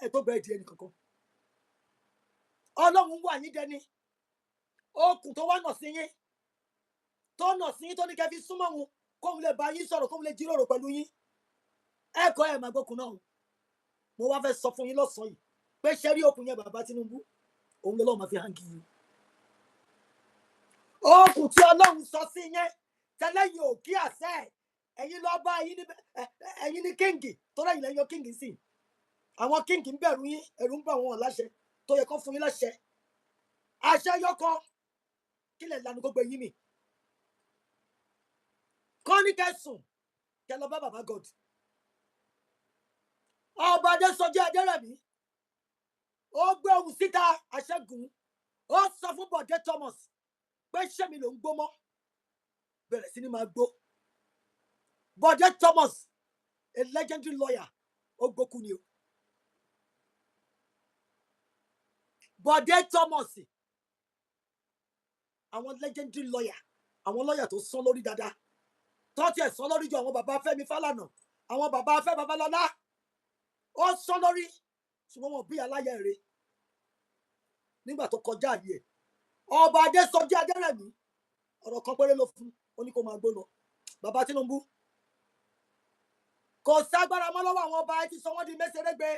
ẹ tó bẹ́ẹ̀ di ẹnì kankan Ọlọ́run wà yín dẹni okùn tó wá nà sí yín tó nà sí yín tó ní kẹ́ fi súnmọ́ wọn kóun lè bá yín sọ̀rọ̀ kóun lè jíròrò pẹ̀lú yín ẹ̀kọ́ ẹ̀ máa gbókun náà mo wá fẹ́ sọ fún yín lọ́sàn-án yìí pé ṣe rí okùn yẹn bàbá Tinubu òun lọ́lọ́run máa fi hàn kí yín okùn tí Ọlọ́run sọ sí yẹn tẹ́lẹ̀ yìí ò kí àṣẹ ẹ̀yin lọ bá ẹ̀yin ní kíngì tó lẹ́yìn lẹ́yìn yọ kíngì sí àwọn kíngì ń bẹ̀rù yín ẹ̀rù ń bà wọn láṣẹ tó yẹ kó fún yín láṣẹ àṣẹ yọkọ kílẹ̀ lanu gbogbo yín mi kọ́ ní kẹsùn kẹ lọ bá bàbá God ọba Adésọjí Adérẹ̀mí ó gbé ohùn síta àṣẹgùn ó sọ fún Bọ̀dé Thomas pé ṣẹ́mi ló ń gbó mọ́ bẹ̀rẹ̀ sí ni máa gbó Bọ̀dé Thomas a legendary lawyer ó gbókù ni o Bọ̀dé Thomas àwọn legendary lawyer àwọn lawyer tó sán lórí dáadáa tọ́tí ẹ̀ sán lórí ju àwọn bàbá Fẹ́mi Fálànà àwọn bàbá Fẹ́ Babalọ́lá ó sán lórí ṣùgbọ́n wọn bí aláyẹ rẹ nígbà tó kọjá àyè ẹ̀ ọba Adésọjí Adérẹ̀mí ọ̀rọ̀ kan péré ló fún ó ní kó máa gbó lọ bàbá Tinubu kò ságbára mọ́ lọ́wọ́ àwọn ọba ẹ ti sọ wọ́n di mẹ́sẹ̀rẹ́gbẹ́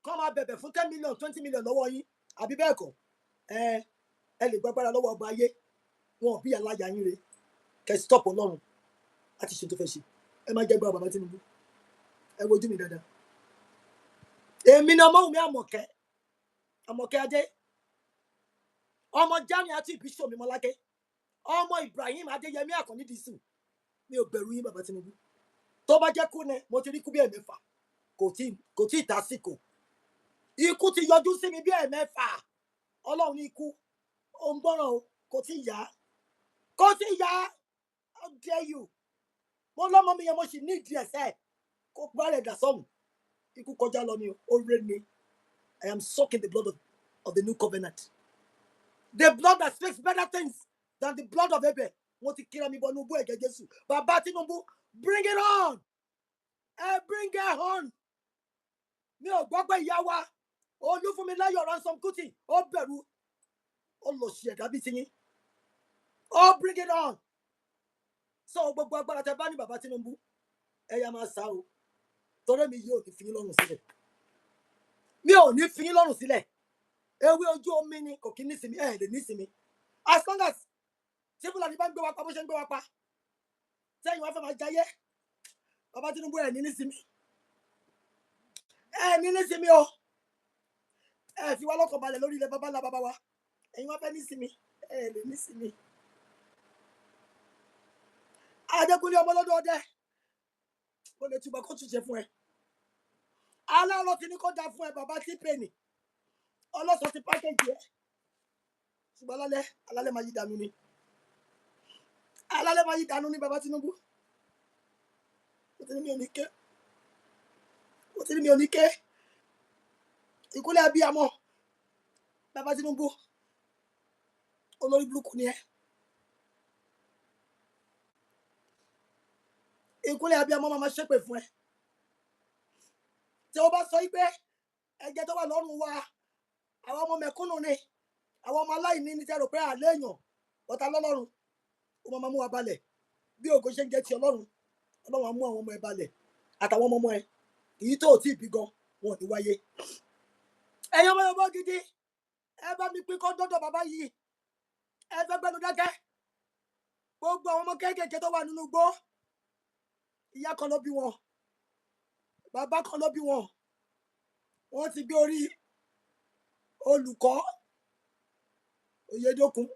kọ́ máa bẹ̀bẹ̀ fún 10 million 20 million lọ́wọ́ yín àbí bẹ́ẹ̀ kọ́ ẹ lè gbàgbára lọ́wọ́ ọba ayé wọn ò bí aláya yín re kẹ́ stop Ọlọ́run láti ṣe tó fẹ́ ṣe ẹ má jẹ́ gbọ́ bàbá Tinubu ẹ wojú mi dáadáa èmi ni ọmọ mi Àmọ̀kẹ́ Adé ọmọ Jamiu àti Bíṣọ̀ Mímọ́láké ọmọ Ibrahim Adéyẹmí Àkànní Dìísù mi ò bẹ̀rù yín bàbá Tinubu tó bá jẹ́ kú ni mo ti rí kú bí ẹ̀mẹ́fà kò tí ì tásìkò ikú ti yọjú sí mi bí ẹ̀mẹ́fà Ọlọ́run ní ikú ó ń gbọ́ràn o kò tí ì yá how dare you mo lọ́mọ mi yẹn mo sì ní ìdí ẹ̀sẹ̀ kó bá rẹ̀ dà sọ́hùn ikú kọjá lọ ni ó rẹ́ ni I am sucking the blood of the new covenant the blood that speaks better things than the blood of Abel wọ́n ti kíra mi bọ́ inú bú ẹ̀jẹ̀ Jésù bàbá Tinubu bring it on bring it on mi ò gbọ́ pé ìyá wa Olúfúnmiláyọ̀ Ransom Kuti ó bẹ̀rù ó lọ sí ẹ̀dá bí tiyín ó bring it on sọ gbogbo agbára tẹ bá ní bàbá Tinubu ẹ̀yà máa sá o torí mi yóò ní fi yín lọ́rùn sílẹ̀ mi ò ní fi yín lọ́rùn sílẹ̀ ewé ojú omi ni kò kí ní sinmi lè ní sinmi as long as tí Fúlàní bá ń gbé wa pa bó ṣe ń gbé wa pa sẹ́yìn wá fẹ́ máa jayé bàbá Tinubu ẹ̀ ní sinmi ní sinmi o fi wá lọ́kàn balẹ̀ lórí ilẹ̀ bàbá ńlá bàbá wa ẹ̀yin wá fẹ́ ní sinmi lè ní sinmi. Adékúnlé ọmọlọ́dọ̀ ọdẹ ó lè túbọ̀ kó túnṣe fún ẹ aláàrọ̀ tí ní kó dá fún ẹ bàbá tí pè ní ọlọ́sọ̀ ti pákéjì ẹ ṣùgbọ́n alálẹ̀ máa yí dànù ni bàbá Tinubu ó ti ní mi ò ní ké ìkúlẹ̀ abiyamọ bàbá Tinubu olórí burúkú ni ẹ ìkúlẹ̀ abiyamọ máa ṣépè fún ẹ tí ó bá sọ pé ẹ̀jẹ̀ tó wà lọ́rùn wa àwọn ọmọ mẹ̀kúnnù ni àwọn ọmọ aláìní ní tẹ́rọ pé àlẹ́ èèyàn ọ̀tá lọ́lọ́run ó máa mú wa balẹ̀ bí ògo ṣe ń jẹ́ ti Ọlọ́run á mú àwọn ọmọ ẹ balẹ̀ àtàwọn ọmọ ẹ èyí tó tí ì bí gan wọn ò ní wáyé ẹ̀yin ọmọ Yorùbá gidi ẹ bá mi pín kọ́ dọ́dọ̀ bàbá yìí ẹ fẹ́ gbẹnu dákẹ́ gbogbo àwọn ọmọ kéékèèké tó wà nínú igbó ìyá kan ló bí wọn bàbá kan ló bí wọn wọ́n ti gbé orí olùkọ́ Oyèdókun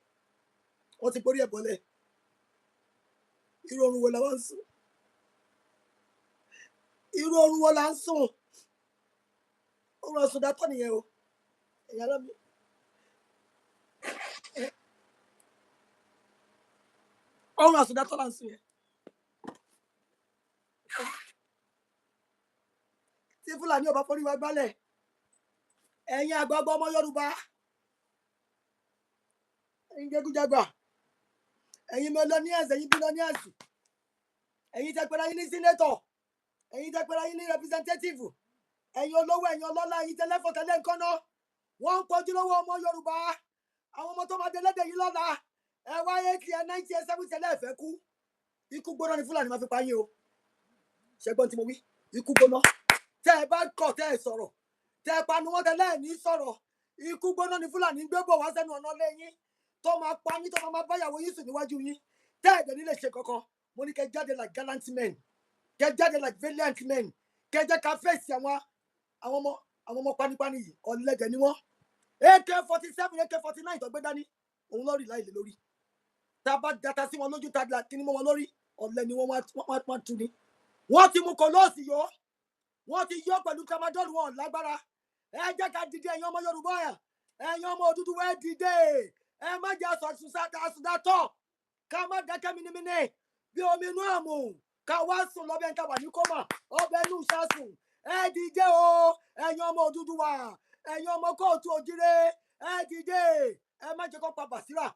wọ́n ti gbórí ẹ̀ bọ́lẹ̀ irú orun wo la wá ń sùn irú orun wo la ń sùn orun àsùndátọ́ nìyẹn o ẹ̀yà lọ́mi orun àsùndátọ́ la ń sùn yẹn tí Fúlàní ò bá forí wa gbálẹ̀ ẹ̀yin àgbààgbà ọmọ Yorùbá ẹ̀yin jẹgújẹgbà ẹ̀yin millionaires ẹ̀yin billionaires ẹ̀yin tẹ́ pera yín ní senator ẹ̀yin tẹ́ pera yín ní representative ẹ̀yin olówó ẹ̀yin ọlọ́lá ẹ̀yin tẹ́lẹ̀fọ́ tẹ́lẹ̀ nǹkan náà wọ́n ń pọ̀jù lọ́wọ́ ọmọ Yorùbá àwọn ọmọ tó máa délẹ́dẹ̀ yìí lọ́la ẹ wáyé tí ẹ 90 ẹ 70 ẹlẹ́ẹ̀fẹ́ kú ikú gbóná ni Fúlàní máa fi pa yín o ṣẹgbọ́n tí mo wí ikú gbóná tẹ́ ẹ bá kọ̀ tẹ́ ẹ sọ̀rọ̀ tẹ́ ẹ panu wọn tẹ́lẹ̀ ní sọ̀rọ̀ ikú gbóná ni Fúlàní ń gbé bọ̀ wá sẹ́nu ọ̀nà lẹ́yìn tó máa pa yín tó máa báyàwó yín sùn níwájú yín tẹ́ ẹ̀ dẹ̀ nílé ṣe kankan mo ní kẹ́ jáde like gallant men kẹ́ jáde like valiant men kẹ́ jẹ́ ká fèsì àwọn ọmọ panipani yìí ọ̀lẹ́dẹ̀ ni wọ́n AK-47 AK-49 tó gbé dání òun lórí láìlè lórí tá a bá data sí wọn lójú tá a kíní mọ́ wọn lórí ọ̀lẹ́ ni wọ́n tún ní wọ́n ti mú kòlóòsì yó wọ́n ti yọ pẹ̀lú tramadol wọn lágbára ẹ jẹ́ ká dìde ẹ̀yin ọmọ Yorùbá ẹ̀yin ọmọ Odùduwà ẹ dìde ẹ má jẹ́ àsùndátọ̀ ká má dákẹ́ minimini bí omi inú àmù ká wá sùn lọ́bẹ̀ ká wà ní kọ́mà ọbẹ̀ inú ìṣàsùn ẹ dìde o ẹ̀yin ọmọ Odùduwà ẹ̀yin ọmọ kóòtù òjìrè ẹ dìde ẹ má jẹ́ kó pa Bàsírà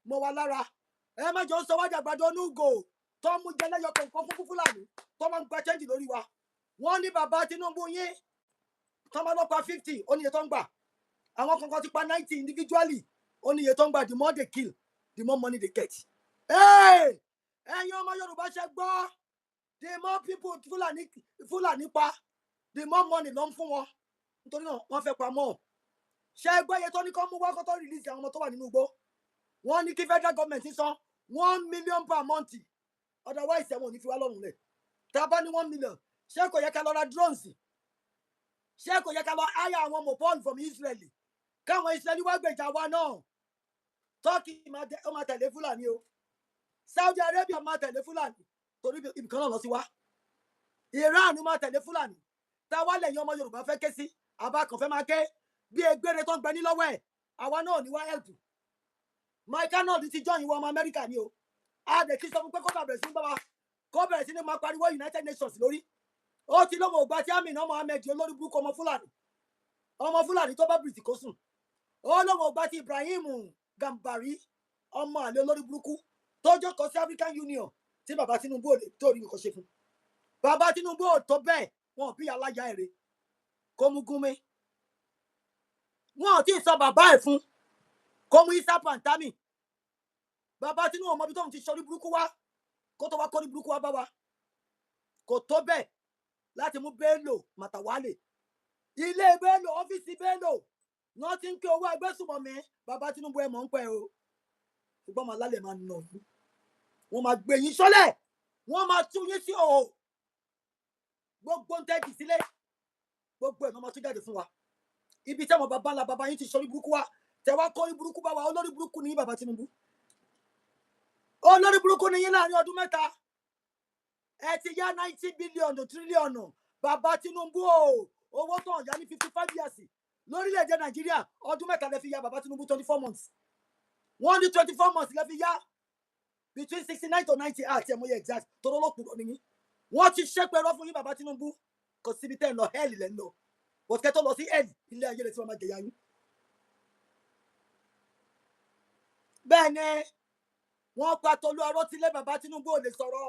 mọ́ wa lára ẹ má jẹ́ ó sọ wájà àgbàdo onúgò tó mú jẹ lẹ́yọ kọ̀ọ̀kan fún Fúlàní tó máa ń gba chẹ́ǹjì lórí wa wọ́n ní bàbá Tinubu yín tó máa lọ pa 50 ó ní iye tó ń gbà àwọn kankan ti pa 90 individually ó ní iye tó ń gbà the more they kill the more money they get. ẹ̀yin ọmọ Yorùbá ṣe gbọ́ the more people Fúlàní pa the more money ló ń fún wọn nítorí náà wọ́n fẹ́ pa mọ́ ṣe gbọ́ iye tó ní kó mú wá kó tó release àwọn ọmọ tó wà nínú igbó wọ́n ní kí federal government san 1 million per month otherwise ẹ̀wọ̀n ò ní fi wá lọ́rùn lẹ̀ tá a bá ní 1 million ṣé kò yẹ ká lọ ra drones ṣé kò yẹ ká lọ hire àwọn mopol from Israel káwọn Israeli wá gbèjà wa náà Turkey ó máa tẹ̀lé Fúlàní o Saudi Arabia máa tẹ̀lé Fúlàní torí ibìkan náà lọ sí wa Iran máa tẹ̀lé Fúlàní táwa lẹ́yìn ọmọ Yorùbá fẹ́ ké sí àbá kan fẹ́ máa ké bí egbére tó ń gbẹ ní lọ́wọ́ ẹ̀ àwa náà ní wá help Mike náà ti jọyìn wọ ọmọ Amẹ́ríkà ni o a dẹ̀ kí sọ fún pé kó bẹ̀rẹ̀ sí ní bàbá kó bẹ̀rẹ̀ sí ní máa pariwo United Nations lórí ó ti lọ́mọ ògbà tí Amina Mohammed olórí burúkú ọmọ Fúlàní tó bá bìrìtì kó sùn ó lọ́mọ ògbà tí Ibrahim Gambari ọmọ àlè olórí burúkú tó jókòó sí African Union tí bàbá Tinubu ò lè tó rí nǹkan ṣe fún bàbá Tinubu ò tó bẹ́ẹ̀ wọn ò bí aláya ẹ̀rẹ́ kó mú Gúnmi wọn ò tí ì sọ bàbá ẹ̀ fún kó mú Isa Pantami bàbá Tinubu ọmọ bí tóun ti sọrí burúkú wá kó tó wá kó ní burúkú wá bá wa kò tó bẹ́ẹ̀ láti mú Bello Matawalle ilé Bello ọ́fíìsì Bello wọ́n ti ń pé owó agbésùnmọ̀mí bàbá Tinubu ẹ̀ mọ̀ ń pẹ́ o ṣùgbọ́n màá lálẹ́ máa nà yín wọ́n máa gbé yín sọ́lẹ̀ wọ́n máa tún yín sí òhò gbogbo ń tẹ́jì sílé gbogbo ẹ̀ náà máa tún jáde fún wa ibi tí àwọn bàbá ńlá bàbá yín ti sọ ní burúkú wa tẹ wá kó ní burúkú bá wa olórí burúkú ní bàbá Tinubu olórí burúkú ní yín láàrin ọdún mẹ́ta ẹ ti yá 90 bílíọ̀nù tírílíọ̀nù bàbá Tinubu o owó tó ń yá ní 55 years lórílẹ̀‐èdè Nàìjíríà ọdún mẹ́ta lẹ fi yá bàbá Tinubu 24 months wọ́n ní 24 months lẹ fi yá between 69 to 90 àti ẹ̀mọ́yẹ exact tó lọ́lọ́kùnrin nìyí wọ́n ti ṣẹ́pẹ́ rọ́ fún yín bàbá Tinubu kò síbi tẹ́ ẹ̀ lọ hẹ́ẹ̀lì lẹ́ ń lọ bọ̀tẹ́ tó lọ sí hẹ́ẹ̀lì ilé ayé lè tí wọ́n máa jẹ̀yà yín. bẹ́ẹ̀ ni wọ́n pa Tolú Arótilé bàbá Tinubu ò lè sọ̀rọ̀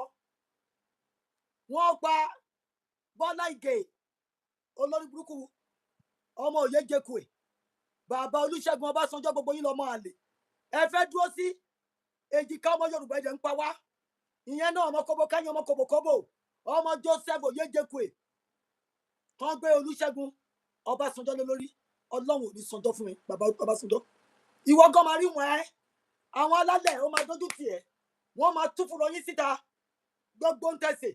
wọ́n pa Bọ́lá Ìgè olórí burúkú ọmọ Oyèjẹkùẹ bàbá Olúṣẹ́gun Ọbásanjọ́ gbogbo yín lọ́mọ àlè ẹ fẹ́ dúró sí èjìká ọmọ Yorùbá ẹ̀jẹ̀ ń pa wá ìyẹn náà ọmọ kóbó káyọ̀ ọmọ kòbókòbó ọmọ Joseph Oyèjẹkùẹ kan gbé Olúṣẹ́gun Ọbásanjọ́ lórí Ọlọ́run ò ní sanjọ́ fún mi bàbá Ọbásanjọ́ ìwọ gan máa rí wọn ẹ àwọn alálẹ̀ ó máa dójú tì ẹ́ wọ́n máa tú fúnra yín síta gbogbo ń tẹ̀sẹ̀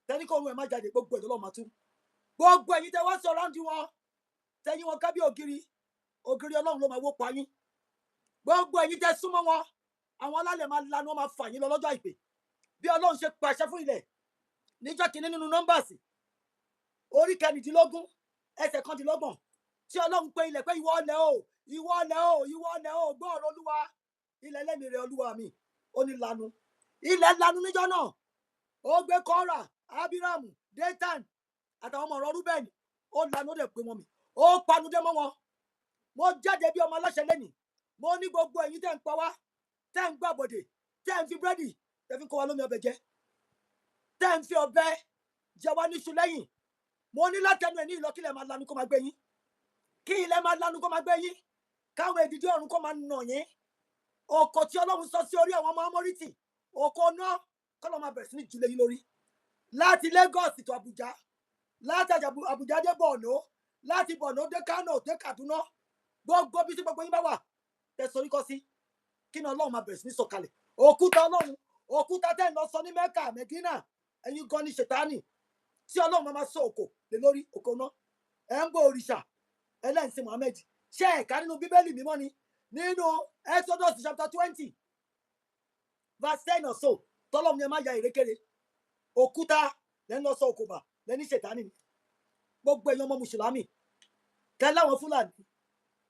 tẹ́ni kò rún ẹ̀ má jáde gbogbo ẹ̀ lọ́lọ́ máa tú gbogbo ẹ̀yin tẹ́ wá sọ̀rọ̀ àǹdí wọn tẹ́yìn wọn kábí ògiri Ọlọ́run ló máa wó pa yín gbogbo ẹ̀yin tẹ́ súnmọ́ wọn àwọn alálẹ̀ máa lanu wọn máa fà yín lọ lọ́jọ́ àìpé bí Ọlọ́run ṣe pàṣẹ fún ilẹ̀ níjọ́ kìíní nínú Nọ́mbàsì orí 19 ẹsẹ̀ 21 tí Ọlọ́run pè ilẹ̀ pé ìwọ ọlẹ̀ o ìwọ ọlẹ̀ o ìwọ ọlẹ̀ o gbọ́ ọ̀rọ̀ Olúwa ilẹ̀ lẹ́mìí rẹ̀ Olúwa mi ó ní lanu ilẹ̀ lanu níjọ́ náà ó gbé Kọ́rà Ábírámù Détàn àtàwọn ọmọ ọ̀rọ̀ Rúbẹ́nì ó lanu ó dẹ̀ pé wọn mi ó panudé mọ́ wọn mo jáde bí ọmọ aláṣẹ lẹ́nìí mo ní gbogbo ẹ̀yin tẹ́ ń pa wá tẹ́ ń gbàbọ̀dè tẹ́ ń fi búrẹ́dì tẹ́ fi kó wa lómi ọbẹ̀ jẹ tẹ́ ń fi ọbẹ̀ jẹ wá níṣu lẹ́yìn mo ní látẹnu ẹ̀ ní ìlọ kí ilẹ̀ máa lanu kó máa gbé yín kí ilẹ̀ máa lanu kó máa gbé yín káwọn èdìdí ọ̀run kó máa nà yín òkò tí Ọlọ́run sọ sí orí àwọn ọmọ Amórítì òkò náà kọ́lọ́ máa bẹ̀rẹ̀ sí ní jùlẹ̀ yín lórí láti Lagos tó Abuja láti Abuja dé Borno láti Borno dé Kano dé Kaduna gbogbo bí tí gbogbo yín bá wà tẹ̀sán kọ́ sí kí ni Ọlọ́run máa bẹ̀rẹ̀ sí ní sọ̀kalẹ̀ òkúta Ọlọ́run òkúta tẹ́ ń lọ sọ ní Mẹ́kà Mẹ́dínà ẹ̀yin gan ni ṣètánì tí Ọlọ́run máa sọ òkò lé lórí òkò náà ẹ̀ ń gbọ́ òrìṣà ẹlẹ́sìn Muhammed ṣe ẹ̀ka nínú Bíbélì mímọ́ ni nínú Exodus chapter 20 verse 10 or so tọ́lọ́run yẹn máa ya ìrékèrè òkúta lẹ́ ń lọ sọ òkò bà lẹ́ni ṣètánì ni gbogbo èèyàn ọmọ mùsùlùmí kẹ́ láwọn Fúlàní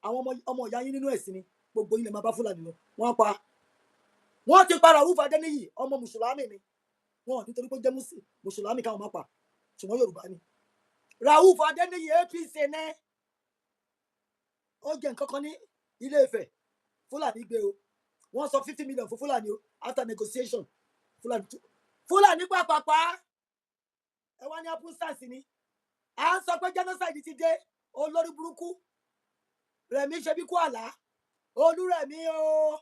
àwọn ọmọ ìyá yín nínú ẹ̀sìn ni gbogbo yín lè máa bá Fúlàní lọ wọ́n pa wọ́n ti pa Rauf Adéníyì ọmọ mùsùlùmí ni wọ́n nítorí pé ó jẹ́ mùsùlùmí káwọn máa pa ṣùgbọ́n Yorùbá ni Rauf Adéníyì APC ní ó jẹ nǹkan kan ní Ilé Ifẹ̀ Fúlàní gbé o wọ́n sọ 50 million fún Fúlàní o after negotiation Fúlàní pàpàpà ẹ wá ní apustans ni à ń sọ pé genocide ti dé olórí burúkú Rẹ̀mí ṣe bí kú àlá Olúrẹ̀mí o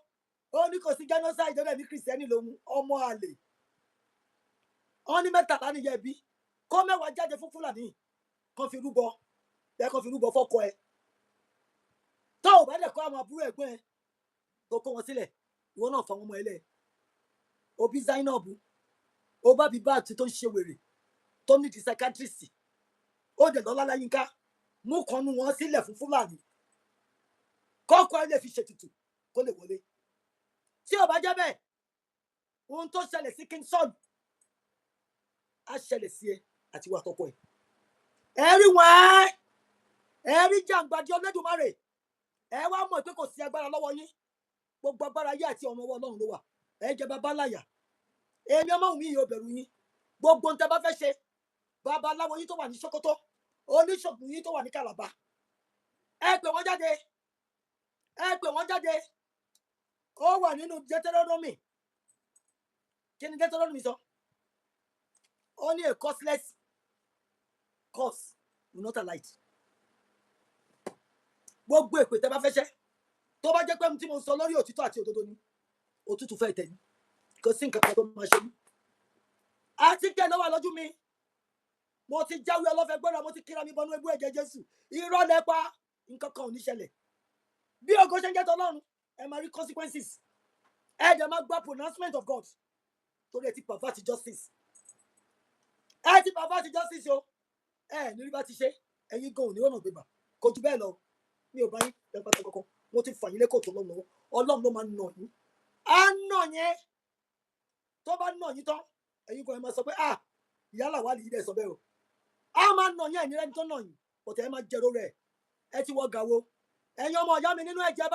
ó ní kò sí genocide ó Rẹ̀mí kìrìsìtẹ́nì lòun ọmọ àlè wọ́n ní 13 níyẹ̀ bí kó 10 jáde fún Fúlàní kan fi rúbọ fọ́kọ ẹ tó ò bá dẹ̀ kọ́ àwọn àbúrò ẹ̀gbọ́n ẹ tó kó wọn sílẹ̀ ìwọ náà fọ àwọn ọmọ ẹlẹ́ òbí Zainab ó bá bí báàtì tó ń ṣe wèrè tó ní di psychiatrist ó dẹ̀ lọ́lá láyínká mú kan nú wọn sílẹ̀ fún Fúlàní kọ́kọ́ ẹ lè fi ṣètùtù kó lè wọlé tí ò bá jẹ́ bẹ́ẹ̀ ohun tó ṣẹlẹ̀ sí King Saul á ṣẹlẹ̀ sí ẹ àti wà tọkọ ẹ ẹ̀rí wọn ẹ̀rí jàǹgbàdì Olódùmarè ẹ wá mọ̀ pé kò sí agbára lọ́wọ́ yín gbogbo agbára ayé àti ọ̀run ọwọ́ Ọlọ́run ló wà ẹ jẹ́ babaláyà èmi ọmọ mi yìí ò bẹ̀rù yín gbogbo ohun tẹ́ bá fẹ́ ṣe babaláwo yín tó wà ní Sókótó oníṣègùn yín tó wà ní Kàlàbà ẹ pè wọ́n jáde ó wà nínú Deuteronomy kí ni Deuteronomy sọ ó ní a causeless cause will not alight gbogbo èpè tẹ́ bá fẹ́ ṣe tó bá jẹ́ pé tí mo sọ lórí òtítọ́ àti òdodo ni òtútù fẹ́ tẹ̀ ní kò sí nǹkan kan tó máa ṣe mí àti kẹ́ ló wà lójú mi mo ti jáwé ọlọ́fẹ́ gbọ́dọ̀ mo ti kíra mi bọnú ebú ẹ̀jẹ̀ Jésù irọ́ lẹ́pa nǹkan kan ò ní ṣẹlẹ̀ bí ògo ṣe ń jẹ́ tọ́lọ́run ẹ máa rí consequences ẹ dẹ̀ máa gba pronouncement of God torí ẹ ti pervert justice o ẹ ní rí bá ti ṣe ẹ̀yin gan ò ní ọ̀nà gbégbà kò jù bẹ́ẹ̀ lọ mi ò bá yín ẹ pátá kankan mo ti fà yín lẹ́kọ̀ọ́ tó lọ́wọ́ Ọlọ́run ló máa nà yín á nà yẹn tó bá nà yín tán ẹ̀yin kan ẹ máa sọ pé ìyálà wà lè yí dẹ̀ sọ bẹ́ẹ̀ o á máa nà yín ẹ̀ní rẹ́ni tó nà yín ọ̀tẹ̀ ẹ máa jẹ̀rọ rẹ̀ ẹ ti wọ gàwo ẹ̀yin ọmọ ìyá mi nínú ẹ̀jẹ̀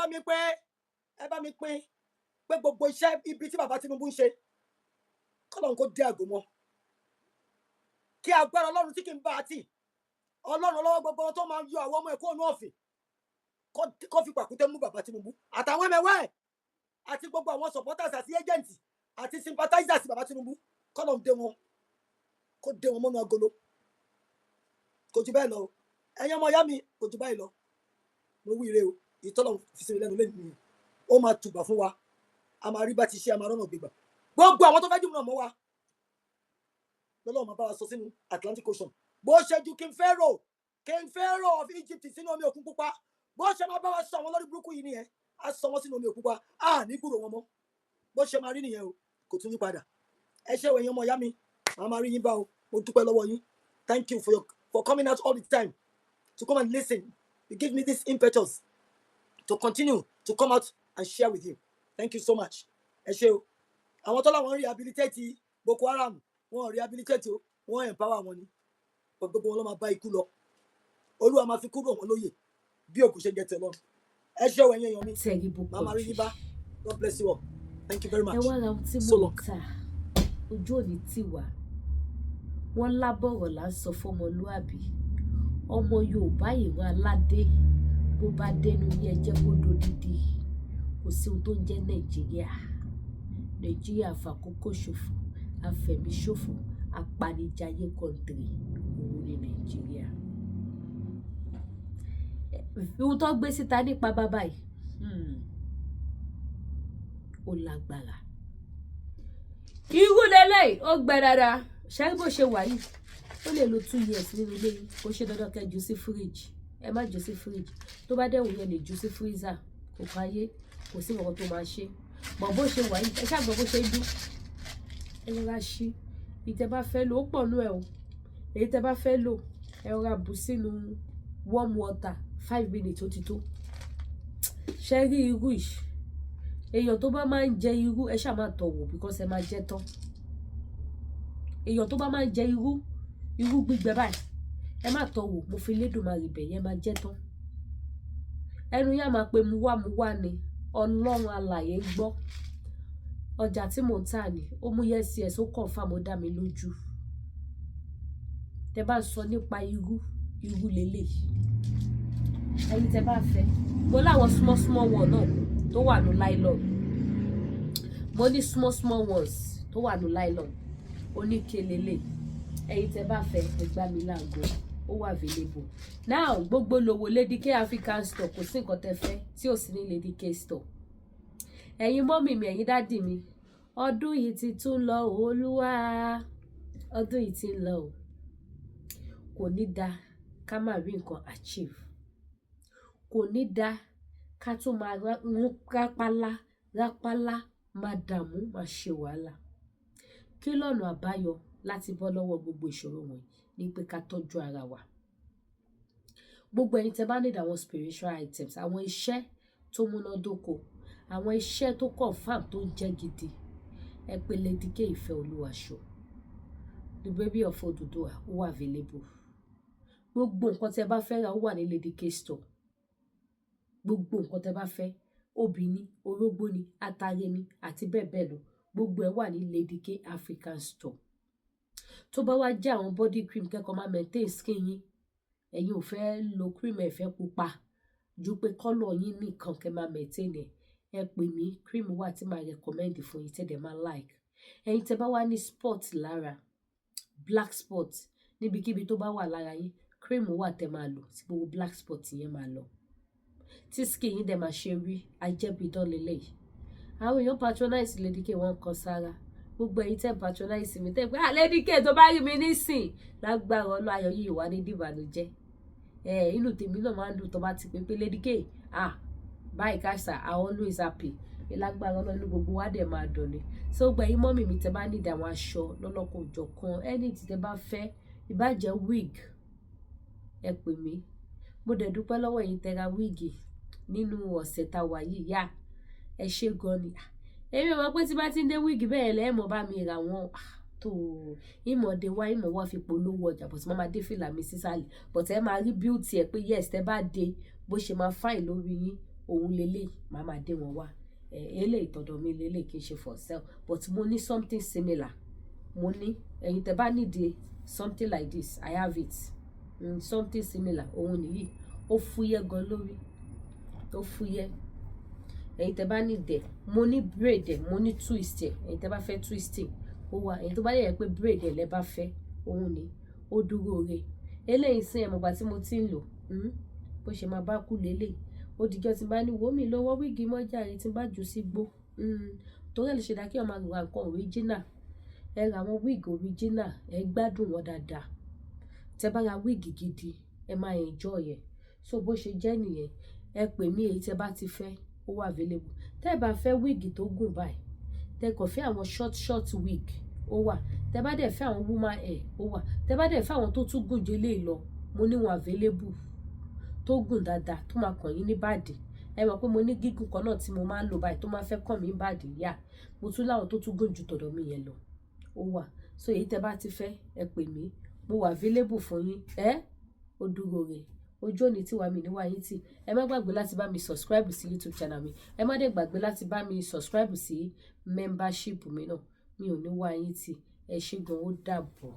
ẹ bá mi pín pé gbogbo iṣẹ́ ibi tí bàbá Tinubu ń ṣe kọ́lọ́run kó dé àgò mọ́ kí agbára Ọlọ́run tí kì í bá a tì Ọlọ́run lọ́wọ́ gbogbo tó máa yọ àwọn ọmọ ẹ̀kọ́ ònú ọ̀fìn kó fi pàkúté mú bàbá Tinubu àtàwọn ẹmẹ̀wẹ́ ẹ̀ àti gbogbo àwọn supporters àti agents àti sympathizers bàbá Tinubu kọ́lọ́run dé wọn mọ́nú agolo kò jù bẹ́ẹ̀ lọ ẹ̀yin ọmọ ìyá mi kò jù báyìí lọ mo wí ire o ìtọ́lọ̀ fi sinmi lẹ́nu lẹ́nu yìí ó máa tùbà fún wa a máa rí bá ti ṣe a máa rọ́nà gbégbà gbogbo àwọn tó fẹ́ jù náà mọ́ wa lọ́lọ́run máa bá wa sọ sínú Atlantic Ocean bó ṣe ju King Pharaoh of Egypt sínú omi òkun pupa bó ṣe máa bá wa sọ àwọn lórí burúkú yìí nìyẹn a sọ wọn sínú omi òkun pupa a ní gbúrò wọn mọ́ bó ṣe máa rí nìyẹn o kò tún yí padà ẹ ṣé ẹ̀yin ọmọ ìyá mi màá máa rí yín bá o mo dúpẹ́ lọ́wọ́ yín thank you for coming out all the time to come and listen you give me this impetus to continue to come out and share with you thank you so much ẹ ṣé o àwọn tó láwọn rehabilitate Boko Haram wọn rehabilitate o, wọn empower wọn ni, gbogbo wọn ló máa bá ikú lọ. Olúwa máa fi kúrò wọn lóye bí òkú ṣe jẹ tẹ̀lọ́. Ẹ ṣé o ẹ̀yin èèyàn mi. Terrible Màmá rí country. yín bá. God bless you all. Thank you very much. Ẹ wá ra ohun tí So mo long. ń tà. Ojú òní tì wá. Wọ́n lábọ̀rọ̀ là ń sọ fọ́mọlúàbí. Ọmọ Yorùbá ìran aládé bó bá dẹnu ní ẹjẹ́ kó dodidi. Kò sí ohun tó ń jẹ́ Nàìjíríà. Nàìjíríà fàkókò ṣòfò, afẹ̀mí ṣòfò, apanijayé kọ̀ǹtìrì. Òun ni Nàìjíríà. Ohun tó gbé síta nípa bàbá yìí. Ó lágbára. Irú lélẹ́yìí ó gbẹ dáadáa. Ṣé bó ṣe wà yìí? Ó lè lo 2 years nínú ilé yìí. Kò ṣe dandan kẹ́ jù sí fíríjì. Ẹ má jù sí fíríjì. Tó bá dẹ̀ wù yẹn lè jù sí freezer. Kò káyé. Kò sí nǹkan tó máa ṣe. Bọ̀ bó ṣe wà yìí. Ẹ ṣàgbọ́ bó ṣe dún. Ẹ rọra ṣí. Èyí tẹ́ bá fẹ́ lò ó pọ̀ nú ẹ̀ o. Èyí tẹ́ bá fẹ́ lò ẹ rọra bù sínú warm water 5 minutes ó ti tó. Ṣé rí irú yìí? Èèyàn tó bá máa ń jẹ irú ẹ ṣáà máa tọ̀ wò because ẹ máa jẹ tán. Èèyàn tó bá máa ń jẹ irú gbígbẹ báyìí ẹ má tọ̀ wò, mo fi Elédùmarè bẹ̀ yẹn máa jẹ tán. Ẹnu yá máa pe mu wá ni Ọlọ́run alààyè gbọ́. Ọjà tí mò ń tà ní ó mú yes ó confirm ó dá mi lójú. Tẹ́ bá sọ nípa irú lélẹ̀. Ẹ̀yin tẹ́ bá fẹ́ mo láwọn small one náà tó wà ní nylon. Mo ní small ones tó wà ní nylon. Oníkelele. Ẹ̀yin tẹ́ bá fẹ́ ẹ gbá mi láago. Ó wà available. Now gbogbo lówó Lady K African store kò sí nǹkan tẹ́ fẹ́ tí ò sí ní Lady K store. Ẹ̀yin mọ́mì mi, ẹ̀yin dádì mi. Ọdún yìí ti tún lọ Olúwa. Ọdún yìí ti ń lọ o. Kò ní dá ká má rí nǹkan achieve. Kò ní dá ká tún máa rápálá máa dààmú máa ṣe wàhálà. Kí lọ́nà àbáyọ láti bọ́ lọ́wọ́ gbogbo ìṣòro wọ̀nyí ní pé ká tọ́jú ara wa. Gbogbo ẹ̀yin tẹ́ bá need àwọn spiritual items, àwọn iṣẹ́ tó múnádóko, àwọn iṣẹ́ tó confirm tó jẹ́ gidi, ẹ pè Lady K Ìfẹ́ Olúwaṣọ. The baby of Oduduwa ó wà available. Gbogbo nǹkan tẹ́ bá fẹ́ ra ó wà ní Lady K store. Gbogbo nǹkan tẹ́ bá fẹ́, obì ni, orógbó ni, atare ni àti bẹ́ẹ̀ bẹ́ẹ̀ lọ. Gbogbo ẹ̀ wà ní Lady K African store. Tó bá wá jẹ́ àwọn body cream kẹ́kọ̀ọ́ máa maintain skin yín. Ẹ̀yin ò fẹ́ lo cream ẹ fẹ́ pupa. Ju pé color yín nìkan kẹ́ máa maintain ẹ̀. Ẹ pè mí, cream wà tí màá recommend fún yín tẹ́ dẹ̀ máa like. Ẹ̀yin tẹ́ bá wá ní spot lára, black spot, níbikíbi tó bá wà lára yín, cream wà tẹ́ máa lò tí gbogbo black spot yẹn máa lọ. Tí skin yín dẹ̀ máa ṣe rí, ajẹ́bídán lélẹ́yìí. Àwọn èèyàn patronize Lady K wọ́n kan sára. Gbogbo ẹ̀yin tẹ́ patronize mi tẹ́ pé Lady K tó bá rí mi nísìn lágbára Ọlọ́run ayọ̀ yìí wà ní dìbànújẹ́. Inú tèmi náà máa ń dùn tó bá ti pé Lady K báyìí káṣà I always happy. Lágbára Ọlọ́run inú gbogbo wa dẹ̀ máa dùn ni. So gbogbo ẹ̀yin mọ́mì mi tẹ́ bá need àwọn aṣọ lọ́lọ́kan òjọ̀kan anything tẹ́ bá fẹ́, ìbàjẹ́ wig ẹ pè mí. Mo dẹ̀ dúpẹ́ lọ́wọ́ ẹ̀yin tẹ́ ra wig nínú ọ̀sẹ̀ tá wà yìí yá. Ẹ ṣé gan ni. Èmi mọ̀ pé tí bá ti ń dé wig bẹ́ẹ̀ lẹ́ mọ̀ bá mi ra wọn tó ìmọ̀dé ìmọ̀ wá fi polówó ọjà but máa dé fìlà mi sísàlẹ̀ but ẹ máa rí beauty ẹ pé yes tẹ́ bá dé bó ṣe máa fine lórí yín òun lélẹ̀ máa dé wọn wá. Eléyìí tọ̀dọ̀ mi lélẹ̀ kì í ṣe for sale but mo ní something similar. Mo ní ẹ̀yin tẹ́ bá need something like this I have it. Something similar òun nìyí. Ó fúyẹ́ gan lórí. Ó fúyẹ́. Ẹ̀yin tẹ́ bá need ẹ̀, mo ní braid ẹ̀, mo ní twist ẹ̀. Ẹ̀yin tẹ́ bá fẹ́ twisting ó wà. Ẹ̀yin tó bá yẹ pé braid ẹ̀ lẹ bá fẹ́ òun ni. Ó dúró re. Eléyìí sí ẹ̀ mọ̀gbà tí mo ti ń lò. Bó ṣe máa bá kú lélẹ̀. Ó dijọ́ tí bá ní wo mi lọ́wọ́ wíìgì mọ́jà rẹ̀ tí bá jù sí gbó. Torí ẹ̀ lè ṣe dá kí ọmọ ra nǹkan original. Ẹ ra àwọn wig original, ẹ gbádùn wọn dáadáa. Tẹ́ bá ra wig gidi, ẹ máa enjoy ẹ̀. So bó ṣe jẹ́ nìyẹn. Ẹ pè mí èyí tẹ́ bá ti fẹ́, ó wà available. Tẹ́ bá fẹ́ wig tó gùn báyìí, tẹ́ kàn fẹ́ àwọn short wig, ó wà. Tẹ́ bá dẹ̀ fẹ́ àwọn woman hair, ó wà. Tẹ́ bá dẹ̀ fẹ́ àwọn tó tún gùn jẹ́lé lọ, mo ní wọn available. Tó gùn dáadáa, tó máa kàn yín ní bàdí. Ẹ mọ̀ pé mo ní gígùn kan náà tí mo máa ń lò báyìí tó máa fẹ́ kàn mí bàdí yá. Mo tún láwọn tó tún gùn ju tọ̀dọ̀ mi yẹn lọ. ó wà. So èyí tẹ́ bá ti fẹ́ ẹ pè mí, mo wà available fún yín. Ó dúró re. Ojú òní tí wà mí níwá yín tì. Ẹ má gbàgbé láti bá mi subscribe sí YouTube channel mi. Ẹ má dé gbàgbé láti bá mi subscribe sí membership mi náà. Mi ò ní wá yín tì. Ẹ ṣé gan, ó dàbọ̀.